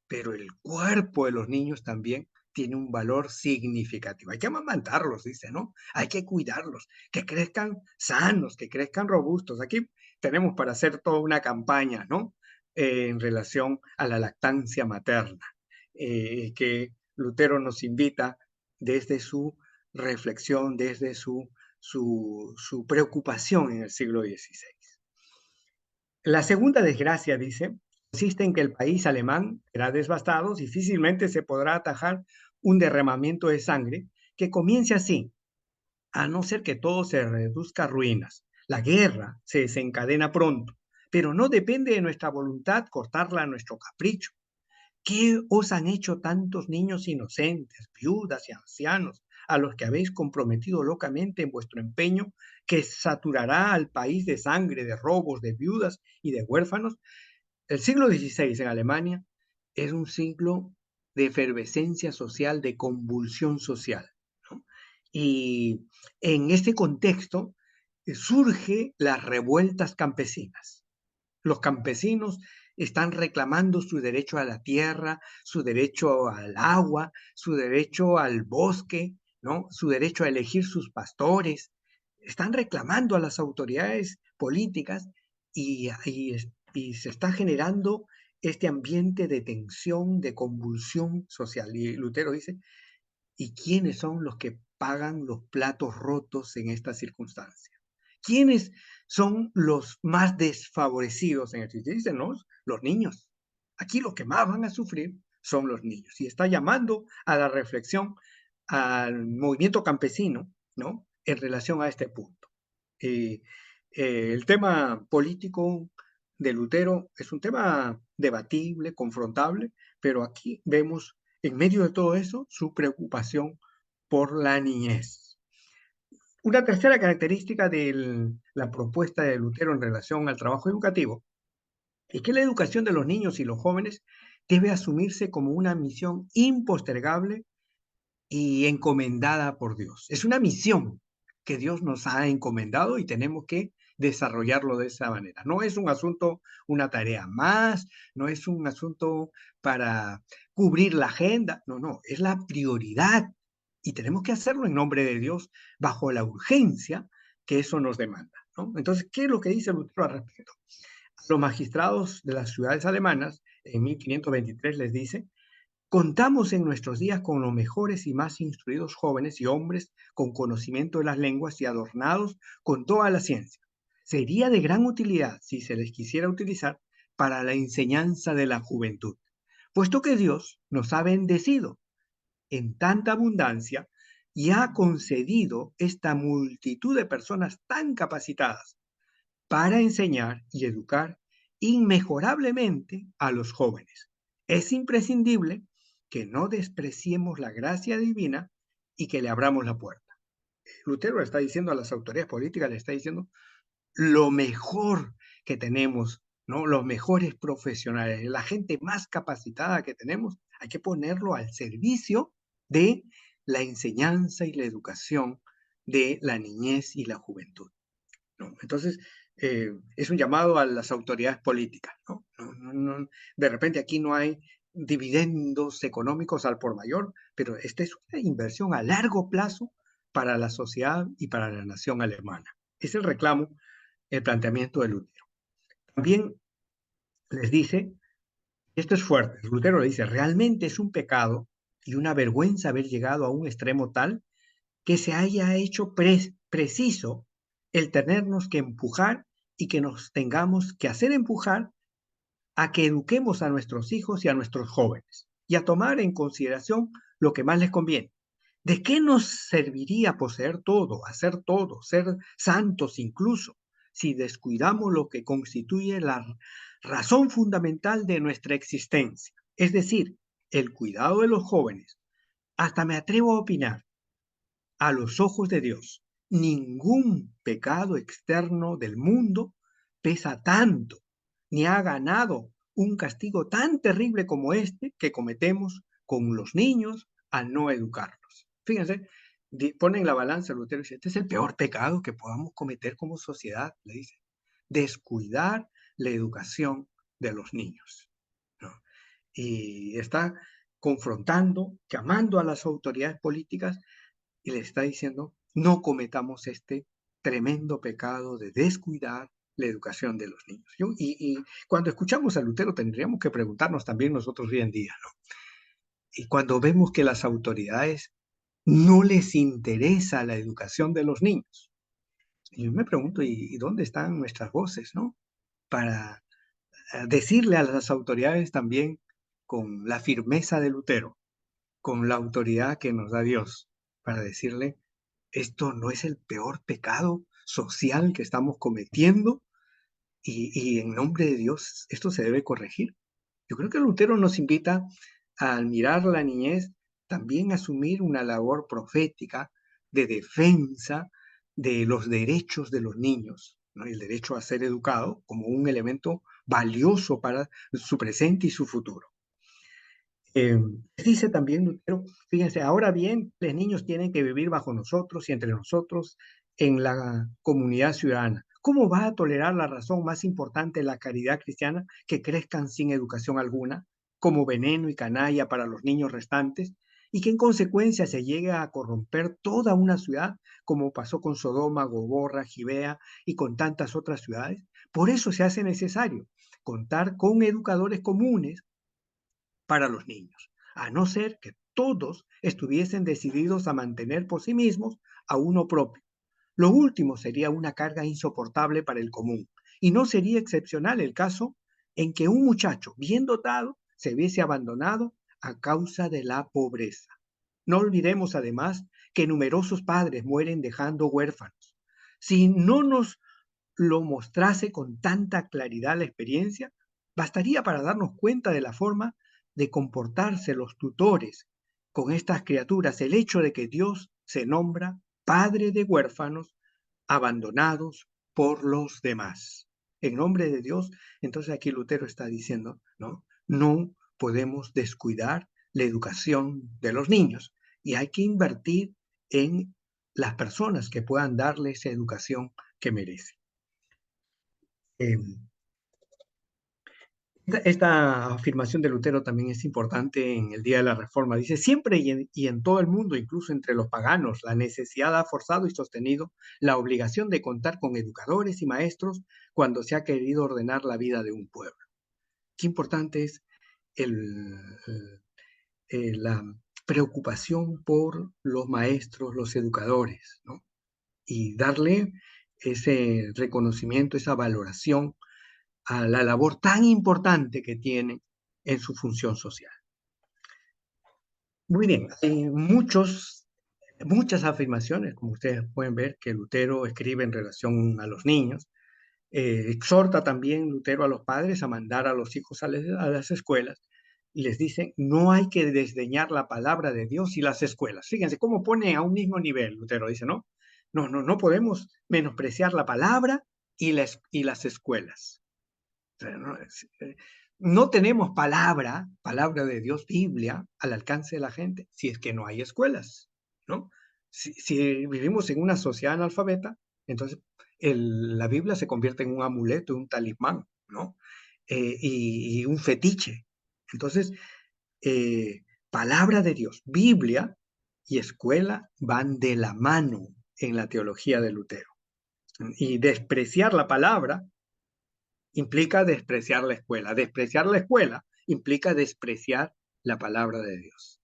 pero el cuerpo de los niños también tiene un valor significativo. Hay que amamantarlos, dice, ¿no? Hay que cuidarlos, que crezcan sanos, que crezcan robustos. Aquí tenemos para hacer toda una campaña, ¿no? En relación a la lactancia materna, que Lutero nos invita desde su reflexión, desde su preocupación en el siglo XVI. La segunda desgracia, dice, consiste en que el país alemán será devastado, difícilmente se podrá atajar un derramamiento de sangre que comience así, a no ser que todo se reduzca a ruinas. La guerra se desencadena pronto, pero no depende de nuestra voluntad cortarla a nuestro capricho. ¿Qué os han hecho tantos niños inocentes, viudas y ancianos, a los que habéis comprometido locamente en vuestro empeño, que saturará al país de sangre, de robos, de viudas y de huérfanos? El siglo XVI en Alemania es un siglo de efervescencia social, de convulsión social, ¿no? Y en este contexto surge las revueltas campesinas. Los campesinos están reclamando su derecho a la tierra, su derecho al agua, su derecho al bosque, ¿no? Su derecho a elegir sus pastores. Están reclamando a las autoridades políticas y se está generando este ambiente de tensión, de convulsión social. Y Lutero dice, ¿y quiénes son los que pagan los platos rotos en esta circunstancia? ¿Quiénes son los más desfavorecidos en el sitio? Dicen, ¿no? Los niños. Aquí los que más van a sufrir son los niños. Y está llamando a la reflexión al movimiento campesino, ¿no? En relación a este punto. Eh, el tema político de Lutero es un tema debatible, confrontable, pero aquí vemos en medio de todo eso su preocupación por la niñez. Una tercera característica de la propuesta de Lutero en relación al trabajo educativo es que la educación de los niños y los jóvenes debe asumirse como una misión impostergable y encomendada por Dios. Es una misión que Dios nos ha encomendado y tenemos que desarrollarlo de esa manera. No es un asunto, una tarea más, no es un asunto para cubrir la agenda, no, no, es la prioridad y tenemos que hacerlo en nombre de Dios bajo la urgencia que eso nos demanda, ¿no? Entonces, ¿qué es lo que dice Lutero al respecto? A los magistrados de las ciudades alemanas, en 1523 les dice: contamos en nuestros días con los mejores y más instruidos jóvenes y hombres con conocimiento de las lenguas y adornados con toda la ciencia. Sería de gran utilidad si se les quisiera utilizar para la enseñanza de la juventud, puesto que Dios nos ha bendecido en tanta abundancia y ha concedido esta multitud de personas tan capacitadas para enseñar y educar inmejorablemente a los jóvenes. Es imprescindible que no despreciemos la gracia divina y que le abramos la puerta. Lutero le está diciendo a las autoridades políticas, le está diciendo lo mejor que tenemos, ¿no? Los mejores profesionales, la gente más capacitada que tenemos, hay que ponerlo al servicio de la enseñanza y la educación de la niñez y la juventud, ¿no? Entonces, es un llamado a las autoridades políticas, ¿no? De repente aquí no hay dividendos económicos al por mayor, pero esta es una inversión a largo plazo para la sociedad y para la nación alemana. Es el reclamo, el planteamiento de Lutero. También les dice, esto es fuerte, Lutero le dice, realmente es un pecado y una vergüenza haber llegado a un extremo tal que se haya hecho preciso el tenernos que empujar y que nos tengamos que hacer empujar a que eduquemos a nuestros hijos y a nuestros jóvenes y a tomar en consideración lo que más les conviene. ¿De qué nos serviría poseer todo, hacer todo, ser santos incluso, si descuidamos lo que constituye la razón fundamental de nuestra existencia? Es decir, el cuidado de los jóvenes. Hasta me atrevo a opinar, a los ojos de Dios, ningún pecado externo del mundo pesa tanto, ni ha ganado un castigo tan terrible como este que cometemos con los niños al no educarlos. Fíjense, ponen la balanza, Lutero dice, este es el peor pecado que podamos cometer como sociedad, le dice, descuidar la educación de los niños, ¿no? Y está confrontando, llamando a las autoridades políticas y le está diciendo, no cometamos este tremendo pecado de descuidar la educación de los niños. Y cuando escuchamos a Lutero tendríamos que preguntarnos también nosotros hoy en día, ¿no? Y cuando vemos que las autoridades no les interesa la educación de los niños, y yo me pregunto, ¿y dónde están nuestras voces, no? Para decirle a las autoridades también con la firmeza de Lutero, con la autoridad que nos da Dios, para decirle, esto no es el peor pecado social que estamos cometiendo y en nombre de Dios esto se debe corregir. Yo creo que Lutero nos invita a admirar la niñez, también a asumir una labor profética de defensa de los derechos de los niños, ¿no? El derecho a ser educado como un elemento valioso para su presente y su futuro. Dice también Lutero, fíjense, ahora bien, los niños tienen que vivir bajo nosotros y entre nosotros en la comunidad ciudadana. ¿Cómo va a tolerar la razón más importante de la caridad cristiana que crezcan sin educación alguna, como veneno y canalla para los niños restantes, y que en consecuencia se llegue a corromper toda una ciudad, como pasó con Sodoma, Gomorra, Gibea y con tantas otras ciudades? Por eso se hace necesario contar con educadores comunes para los niños, a no ser que todos estuviesen decididos a mantener por sí mismos a uno propio. Lo último sería una carga insoportable para el común, y no sería excepcional el caso en que un muchacho bien dotado se viese abandonado a causa de la pobreza. No olvidemos además que numerosos padres mueren dejando huérfanos. Si no nos lo mostrase con tanta claridad la experiencia, bastaría para darnos cuenta de la forma de comportarse los tutores con estas criaturas, el hecho de que Dios se nombra Padre de huérfanos abandonados por los demás. En nombre de Dios, entonces aquí Lutero está diciendo, ¿no? No podemos descuidar la educación de los niños y hay que invertir en las personas que puedan darle esa educación que merecen. Eh, esta afirmación de Lutero también es importante en el Día de la Reforma. Dice, siempre y en todo el mundo, incluso entre los paganos, la necesidad ha forzado y sostenido la obligación de contar con educadores y maestros cuando se ha querido ordenar la vida de un pueblo. Qué importante es el, la preocupación por los maestros, los educadores, ¿no? Y darle ese reconocimiento, esa valoración a la labor tan importante que tiene en su función social. Muy bien, hay muchas afirmaciones, como ustedes pueden ver, que Lutero escribe en relación a los niños. Exhorta también Lutero a los padres a mandar a los hijos a las escuelas y les dice, no hay que desdeñar la palabra de Dios y las escuelas. Fíjense cómo pone a un mismo nivel, Lutero dice, ¿no? No podemos menospreciar la palabra y las escuelas. No tenemos palabra de Dios, Biblia, al alcance de la gente, si es que no hay escuelas, ¿no? Si vivimos en una sociedad analfabeta, entonces la Biblia se convierte en un amuleto, un talismán, ¿no? Y un fetiche. Entonces, palabra de Dios, Biblia y escuela van de la mano en la teología de Lutero. Y despreciar la palabra implica despreciar la escuela. Despreciar la escuela implica despreciar la palabra de Dios.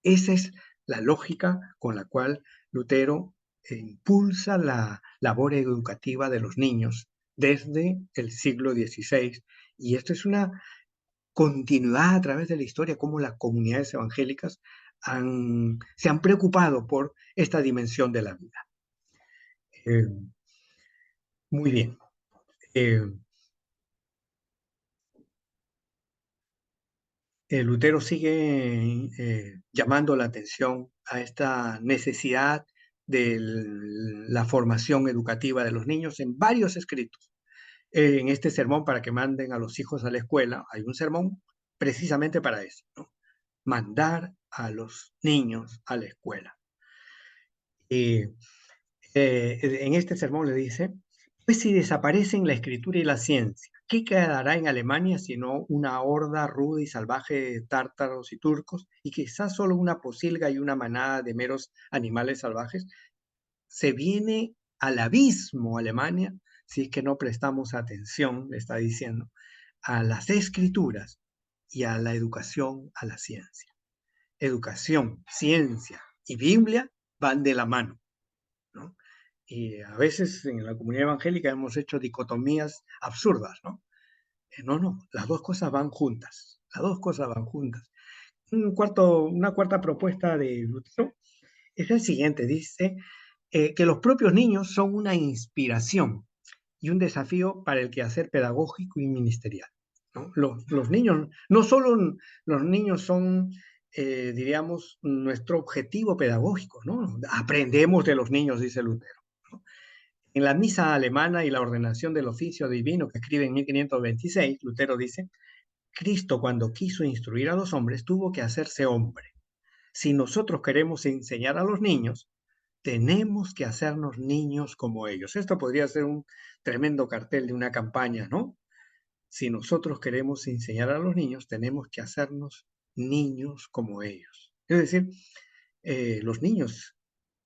Esa es la lógica con la cual Lutero impulsa la labor educativa de los niños desde el siglo XVI. Y esto es una continuidad a través de la historia, cómo las comunidades evangélicas se han preocupado por esta dimensión de la vida. Muy bien. Lutero sigue llamando la atención a esta necesidad de la formación educativa de los niños en varios escritos. En este sermón para que manden a los hijos a la escuela, hay un sermón precisamente para eso, ¿no? Mandar a los niños a la escuela. En este sermón le dice, pues si desaparecen la escritura y la ciencia, ¿qué quedará en Alemania sino una horda ruda y salvaje de tártaros y turcos y quizás solo una posilga y una manada de meros animales salvajes? Se viene al abismo Alemania si es que no prestamos atención, le está diciendo, a las escrituras y a la educación, a la ciencia. Educación, ciencia y Biblia van de la mano, ¿no? Y a veces en la comunidad evangélica hemos hecho dicotomías absurdas, ¿no? No, las dos cosas van juntas, las dos cosas van juntas. Una cuarta propuesta de Lutero es el siguiente, dice que los propios niños son una inspiración y un desafío para el quehacer pedagógico y ministerial. ¿no? Los niños, no solo los niños son, diríamos, nuestro objetivo pedagógico, ¿no? Aprendemos de los niños, dice Lutero, ¿no? En la misa alemana y la ordenación del oficio divino que escribe en 1526, Lutero dice: Cristo, cuando quiso instruir a los hombres, tuvo que hacerse hombre. Si nosotros queremos enseñar a los niños, tenemos que hacernos niños como ellos. Esto podría ser un tremendo cartel de una campaña, ¿no? Si nosotros queremos enseñar a los niños, tenemos que hacernos niños como ellos. Es decir, los niños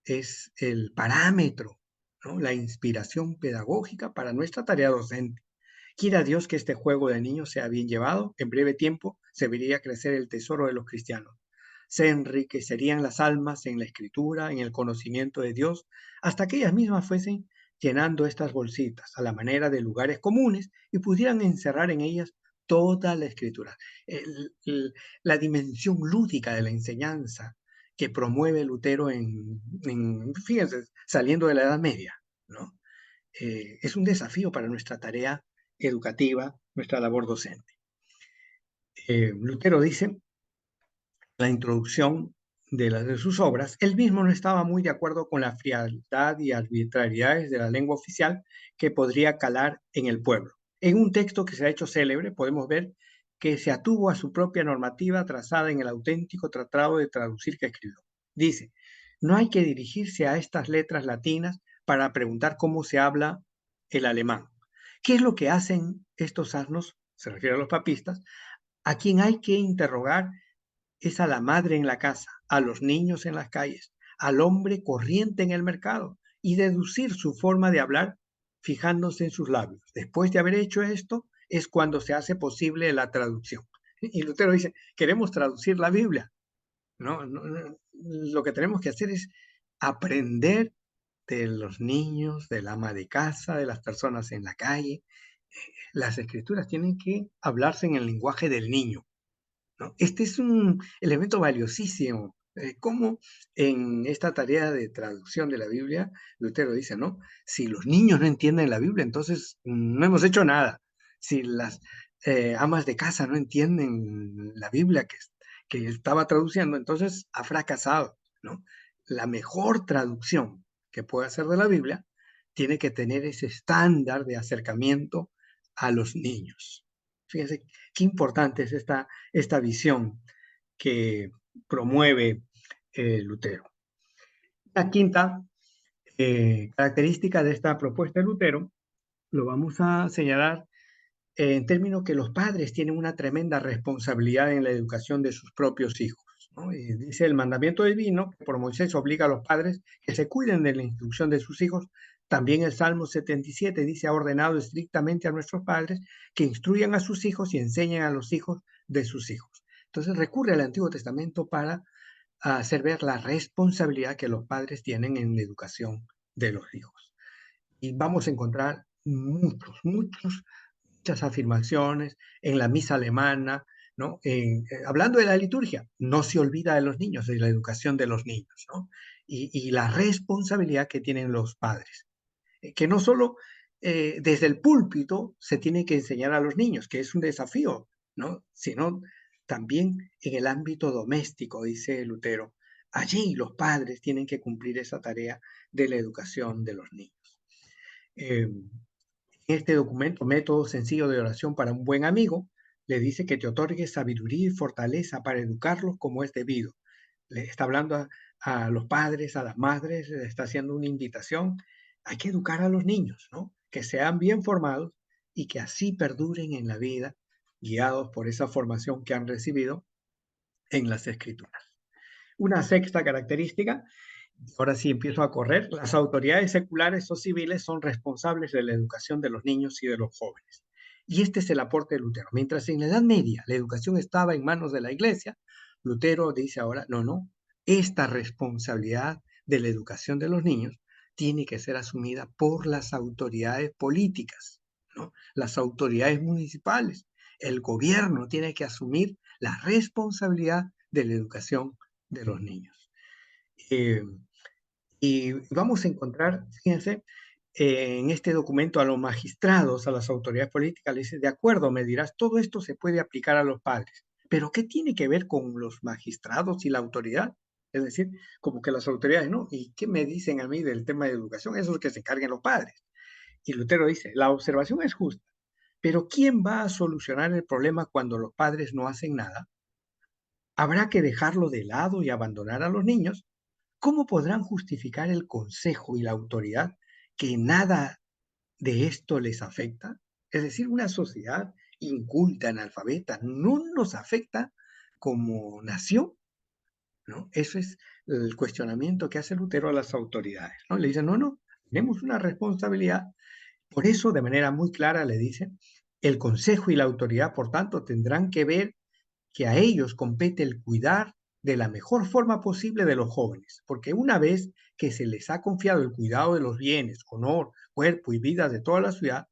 es el parámetro, ¿no? La inspiración pedagógica para nuestra tarea docente. Quiera Dios que este juego de niños sea bien llevado, en breve tiempo se vería crecer el tesoro de los cristianos. Se enriquecerían las almas en la escritura, en el conocimiento de Dios, hasta que ellas mismas fuesen llenando estas bolsitas a la manera de lugares comunes y pudieran encerrar en ellas toda la escritura. La dimensión lúdica de la enseñanza que promueve Lutero fíjense, saliendo de la Edad Media, ¿no? Es un desafío para nuestra tarea educativa, nuestra labor docente. Lutero dice, la introducción de sus obras, él mismo no estaba muy de acuerdo con la frialdad y arbitrariedades de la lengua oficial que podría calar en el pueblo. En un texto que se ha hecho célebre, podemos ver que se atuvo a su propia normativa trazada en el auténtico tratado de traducir que escribió. Dice, no hay que dirigirse a estas letras latinas para preguntar cómo se habla el alemán. ¿Qué es lo que hacen estos asnos? Se refiere a los papistas, a quien hay que interrogar es a la madre en la casa, a los niños en las calles, al hombre corriente en el mercado y deducir su forma de hablar fijándose en sus labios. Después de haber hecho esto es cuando se hace posible la traducción. Y Lutero dice, queremos traducir la Biblia. No, lo que tenemos que hacer es aprender de los niños, del ama de casa, de las personas en la calle. Las escrituras tienen que hablarse en el lenguaje del niño, ¿no? Este es un elemento valiosísimo. Como en esta tarea de traducción de la Biblia, Lutero dice, ¿no? Si los niños no entienden la Biblia, entonces no hemos hecho nada. Si las amas de casa no entienden la Biblia que estaba traduciendo, entonces ha fracasado, ¿no? La mejor traducción que puede hacer de la Biblia tiene que tener ese estándar de acercamiento a los niños. Fíjense qué importante es esta visión que promueve Lutero. La quinta característica de esta propuesta de Lutero lo vamos a señalar en términos que los padres tienen una tremenda responsabilidad en la educación de sus propios hijos, ¿no? Y dice el mandamiento divino que por Moisés obliga a los padres que se cuiden de la instrucción de sus hijos. También el Salmo 77 dice, ha ordenado estrictamente a nuestros padres que instruyan a sus hijos y enseñen a los hijos de sus hijos. Entonces recurre al Antiguo Testamento para hacer ver la responsabilidad que los padres tienen en la educación de los hijos. Y vamos a encontrar muchas afirmaciones en la misa alemana, ¿no? Hablando de la liturgia, no se olvida de los niños, de la educación de los niños, ¿no? Y la responsabilidad que tienen los padres, que no solo desde el púlpito se tiene que enseñar a los niños, que es un desafío, ¿no? Sino también en el ámbito doméstico, dice Lutero. Allí los padres tienen que cumplir esa tarea de la educación de los niños. Este documento, Método sencillo de oración para un buen amigo, le dice que te otorgue sabiduría y fortaleza para educarlos como es debido. Le está hablando a los padres, a las madres, le está haciendo una invitación. Hay que educar a los niños, ¿no? Que sean bien formados y que así perduren en la vida, guiados por esa formación que han recibido en las escrituras. Una sexta característica, ahora sí empiezo a correr, las autoridades seculares o civiles son responsables de la educación de los niños y de los jóvenes. Y este es el aporte de Lutero. Mientras en la Edad Media la educación estaba en manos de la Iglesia, Lutero dice ahora, no, esta responsabilidad de la educación de los niños tiene que ser asumida por las autoridades políticas, ¿no? Las autoridades municipales. El gobierno tiene que asumir la responsabilidad de la educación de los niños. Y vamos a encontrar, fíjense, en este documento a los magistrados, a las autoridades políticas, le dice, de acuerdo, me dirás, todo esto se puede aplicar a los padres, pero ¿qué tiene que ver con los magistrados y la autoridad? Es decir, como que las autoridades, ¿no? ¿Y qué me dicen a mí del tema de educación? Eso es que se encarguen los padres. Y Lutero dice, la observación es justa, pero ¿quién va a solucionar el problema cuando los padres no hacen nada? ¿Habrá que dejarlo de lado y abandonar a los niños? ¿Cómo podrán justificar el consejo y la autoridad que nada de esto les afecta? Es decir, una sociedad inculta, analfabeta, no nos afecta como nación, ¿no? Eso es el cuestionamiento que hace Lutero a las autoridades, ¿no? Le dicen, no, no, tenemos una responsabilidad. Por eso, de manera muy clara, le dicen, el consejo y la autoridad, por tanto, tendrán que ver que a ellos compete el cuidar de la mejor forma posible de los jóvenes, porque una vez que se les ha confiado el cuidado de los bienes, honor, cuerpo y vida de toda la ciudad,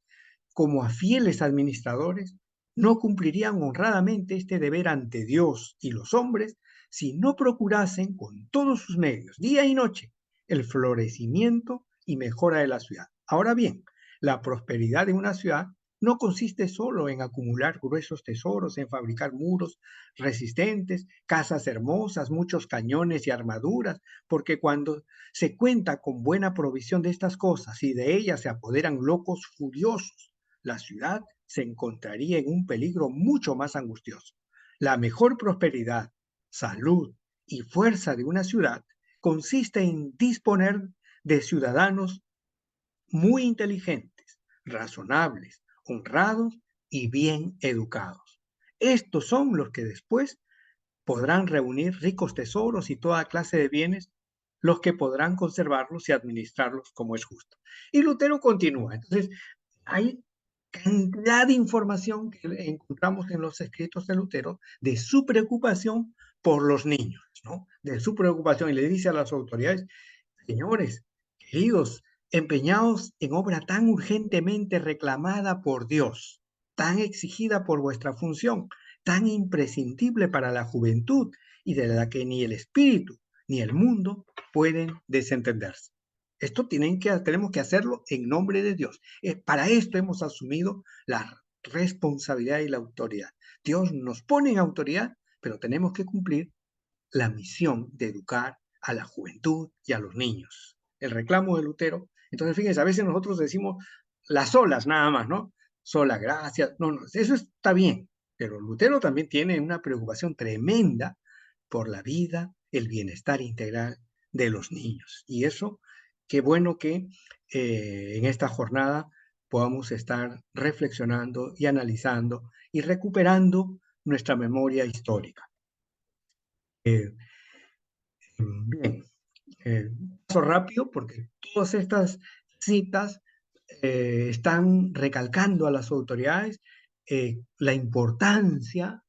como a fieles administradores, no cumplirían honradamente este deber ante Dios y los hombres si no procurasen con todos sus medios, día y noche, el florecimiento y mejora de la ciudad. Ahora bien, la prosperidad de una ciudad no consiste solo en acumular gruesos tesoros, en fabricar muros resistentes, casas hermosas, muchos cañones y armaduras, porque cuando se cuenta con buena provisión de estas cosas y de ellas se apoderan locos furiosos, la ciudad se encontraría en un peligro mucho más angustioso. La mejor prosperidad, salud y fuerza de una ciudad consiste en disponer de ciudadanos muy inteligentes, razonables, honrados y bien educados. Estos son los que después podrán reunir ricos tesoros y toda clase de bienes, los que podrán conservarlos y administrarlos como es justo. Y Lutero continúa. Entonces, hay cantidad de información que encontramos en los escritos de Lutero de su preocupación por los niños, ¿no? De su preocupación. Y le dice a las autoridades, señores, queridos, empeñados en obra tan urgentemente reclamada por Dios, tan exigida por vuestra función, tan imprescindible para la juventud y de la que ni el espíritu ni el mundo pueden desentenderse. Esto tenemos que hacerlo en nombre de Dios. Para esto hemos asumido la responsabilidad y la autoridad. Dios nos pone en autoridad, pero tenemos que cumplir la misión de educar a la juventud y a los niños. El reclamo de Lutero. Entonces, fíjense, a veces nosotros decimos las olas nada más, ¿no? Sola gracia. No, no, eso está bien, pero Lutero también tiene una preocupación tremenda por la vida, el bienestar integral de los niños. Y eso, qué bueno que en esta jornada podamos estar reflexionando y analizando y recuperando nuestra memoria histórica. Eh, Bien, paso rápido porque todas estas citas están recalcando a las autoridades la importancia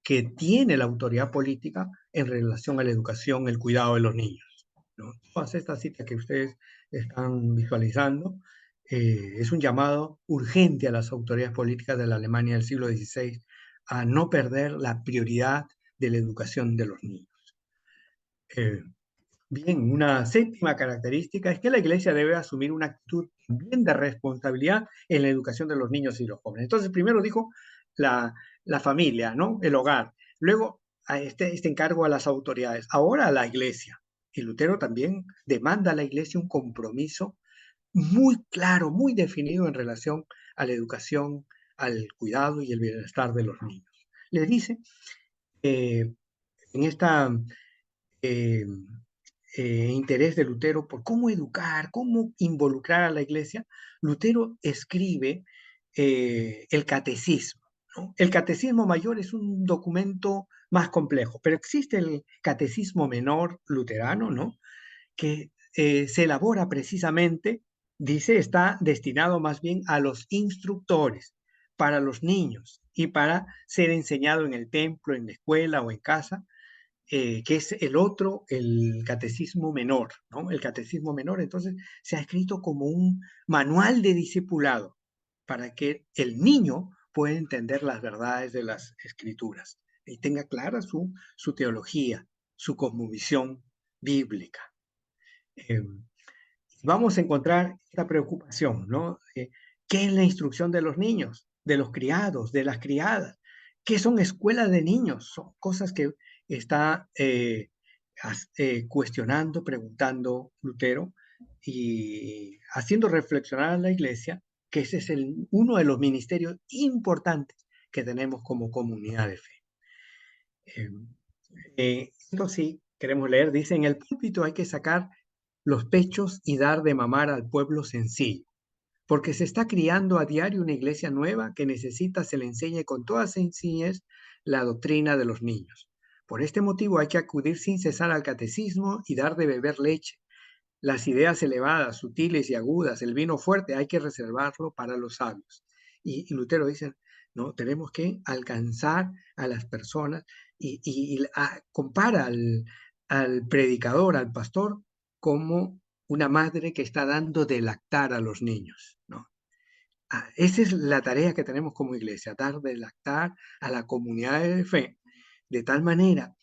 que tiene la autoridad política en relación a la educación, el cuidado de los niños, ¿no? Todas estas citas que ustedes están visualizando es un llamado urgente a las autoridades políticas de la Alemania del siglo XVI a no perder la prioridad de la educación de los niños. Eh, Bien, una séptima característica es que la Iglesia debe asumir una actitud bien de responsabilidad en la educación de los niños y los jóvenes. Entonces, primero dijo la familia, ¿no? El hogar. Luego, a este encargo a las autoridades. Ahora a la Iglesia. Y Lutero también demanda a la Iglesia un compromiso muy claro, muy definido en relación a la educación, al cuidado y el bienestar de los niños. Le dice en esta eh, interés de Lutero por cómo educar, cómo involucrar a la iglesia, Lutero escribe el catecismo, ¿no? El catecismo mayor es un documento más complejo, pero existe el catecismo menor luterano, ¿no? Que se elabora precisamente, dice, está destinado más bien a los instructores, para los niños y para ser enseñado en el templo, en la escuela o en casa, que es el catecismo menor, ¿no? El catecismo menor, entonces, se ha escrito como un manual de discipulado para que el niño pueda entender las verdades de las escrituras y tenga clara su teología, su cosmovisión bíblica. vamos a encontrar esta preocupación, ¿no? ¿Qué es la instrucción de los niños, de los criados, de las criadas? ¿Qué son escuelas de niños? Son cosas que está cuestionando, preguntando Lutero y haciendo reflexionar a la Iglesia que ese es uno de los ministerios importantes que tenemos como comunidad de fe. Esto sí, queremos leer, dice, en el púlpito hay que sacar los pechos y dar de mamar al pueblo sencillo, porque se está criando a diario una iglesia nueva que necesita se le enseñe con toda sencillez la doctrina de los niños. Por este motivo hay que acudir sin cesar al catecismo y dar de beber leche. Las ideas elevadas, sutiles y agudas, el vino fuerte, hay que reservarlo para los sabios. Y Lutero dice, no, tenemos que alcanzar a las personas y compara al predicador, al pastor, como una madre que está dando de lactar a los niños, ¿no? Esa es la tarea que tenemos como iglesia, dar de lactar a la comunidad de fe, de tal manera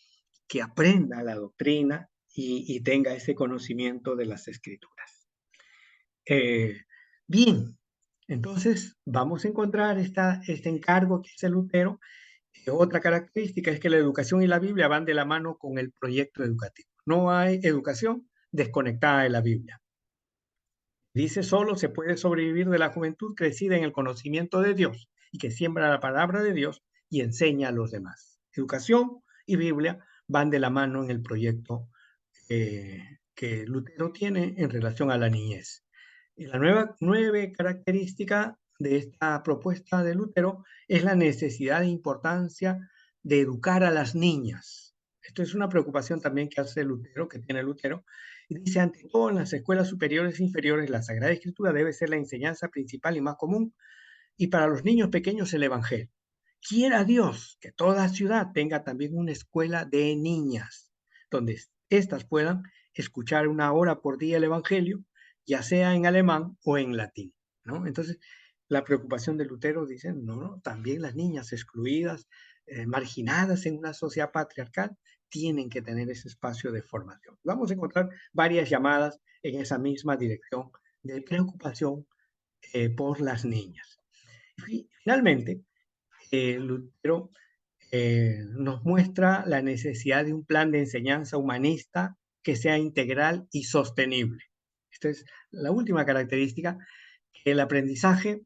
que aprenda la doctrina y tenga ese conocimiento de las escrituras. Bien, entonces vamos a encontrar este encargo que hace Lutero. Otra característica es que la educación y la Biblia van de la mano con el proyecto educativo. No hay educación desconectada de la Biblia. Dice, solo se puede sobrevivir de la juventud crecida en el conocimiento de Dios y que siembra la palabra de Dios y enseña a los demás. Educación y Biblia van de la mano en el proyecto que Lutero tiene en relación a la niñez. Y la nueva característica de esta propuesta de Lutero es la necesidad e importancia de educar a las niñas. Esto es una preocupación también que hace Lutero, que tiene Lutero, y dice, ante todo, en las escuelas superiores e inferiores, la Sagrada Escritura debe ser la enseñanza principal y más común, y para los niños pequeños el Evangelio. Quiera Dios que toda ciudad tenga también una escuela de niñas, donde éstas puedan escuchar una hora por día el Evangelio, ya sea en alemán o en latín, ¿no? Entonces, la preocupación de Lutero dice, no, también las niñas excluidas, marginadas en una sociedad patriarcal, tienen que tener ese espacio de formación. Vamos a encontrar varias llamadas en esa misma dirección de preocupación por las niñas. Finalmente, Lutero nos muestra la necesidad de un plan de enseñanza humanista que sea integral y sostenible. Esta es la última característica, que el aprendizaje,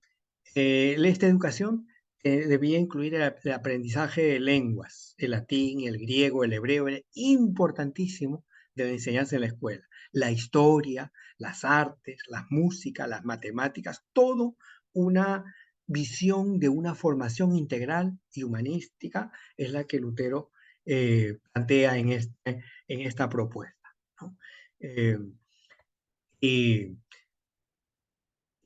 esta educación debía incluir el aprendizaje de lenguas, el latín, el griego, el hebreo, era importantísimo de la enseñanza en la escuela. La historia, las artes, la música, las matemáticas, todo una visión de una formación integral y humanística es la que Lutero plantea en esta propuesta, ¿no? Y,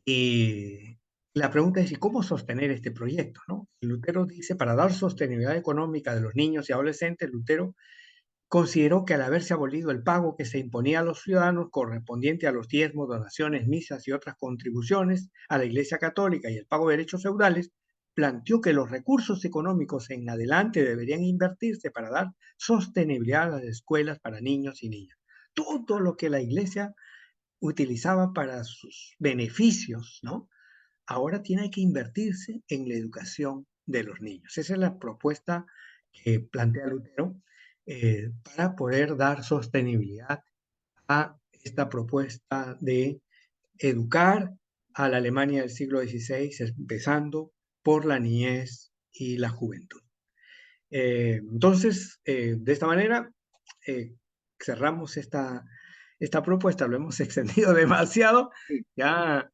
y la pregunta es, ¿y cómo sostener este proyecto, no? Lutero dice, para dar sostenibilidad económica de los niños y adolescentes, Lutero consideró que al haberse abolido el pago que se imponía a los ciudadanos correspondiente a los diezmos, donaciones, misas y otras contribuciones a la Iglesia Católica y el pago de derechos feudales, planteó que los recursos económicos en adelante deberían invertirse para dar sostenibilidad a las escuelas para niños y niñas. Todo lo que la Iglesia utilizaba para sus beneficios, ¿no? Ahora tiene que invertirse en la educación de los niños. Esa es la propuesta que plantea Lutero para poder dar sostenibilidad a esta propuesta de educar a la Alemania del siglo XVI, empezando por la niñez y la juventud. Entonces, de esta manera, cerramos esta propuesta, lo hemos extendido demasiado, ya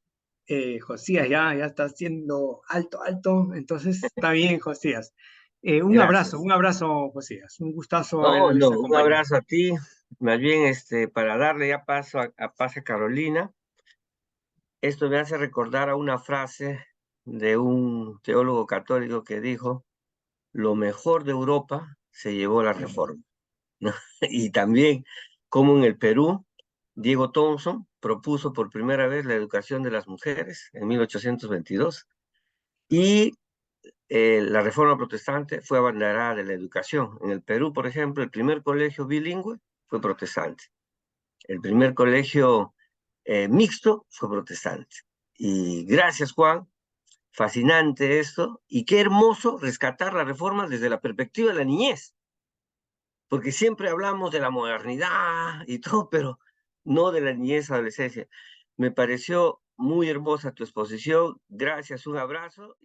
Josías ya está haciendo alto, entonces está bien, Josías. Un Gracias. abrazo, Josías, un gustazo No, haberles no, un acompañado. abrazo a ti. Más bien, para darle ya paso a Paz Carolina, esto me hace recordar a una frase de un teólogo católico que dijo, lo mejor de Europa se llevó la reforma, ¿no? Y también, como en el Perú, Diego Thompson propuso por primera vez la educación de las mujeres en 1822 y la reforma protestante fue abanderada de la educación. En el Perú, por ejemplo, el primer colegio bilingüe fue protestante. El primer colegio mixto fue protestante. Y gracias, Juan, fascinante esto, y qué hermoso rescatar la reforma desde la perspectiva de la niñez, porque siempre hablamos de la modernidad y todo, pero no de la niñez adolescencia. Me pareció muy hermosa tu exposición, gracias, un abrazo.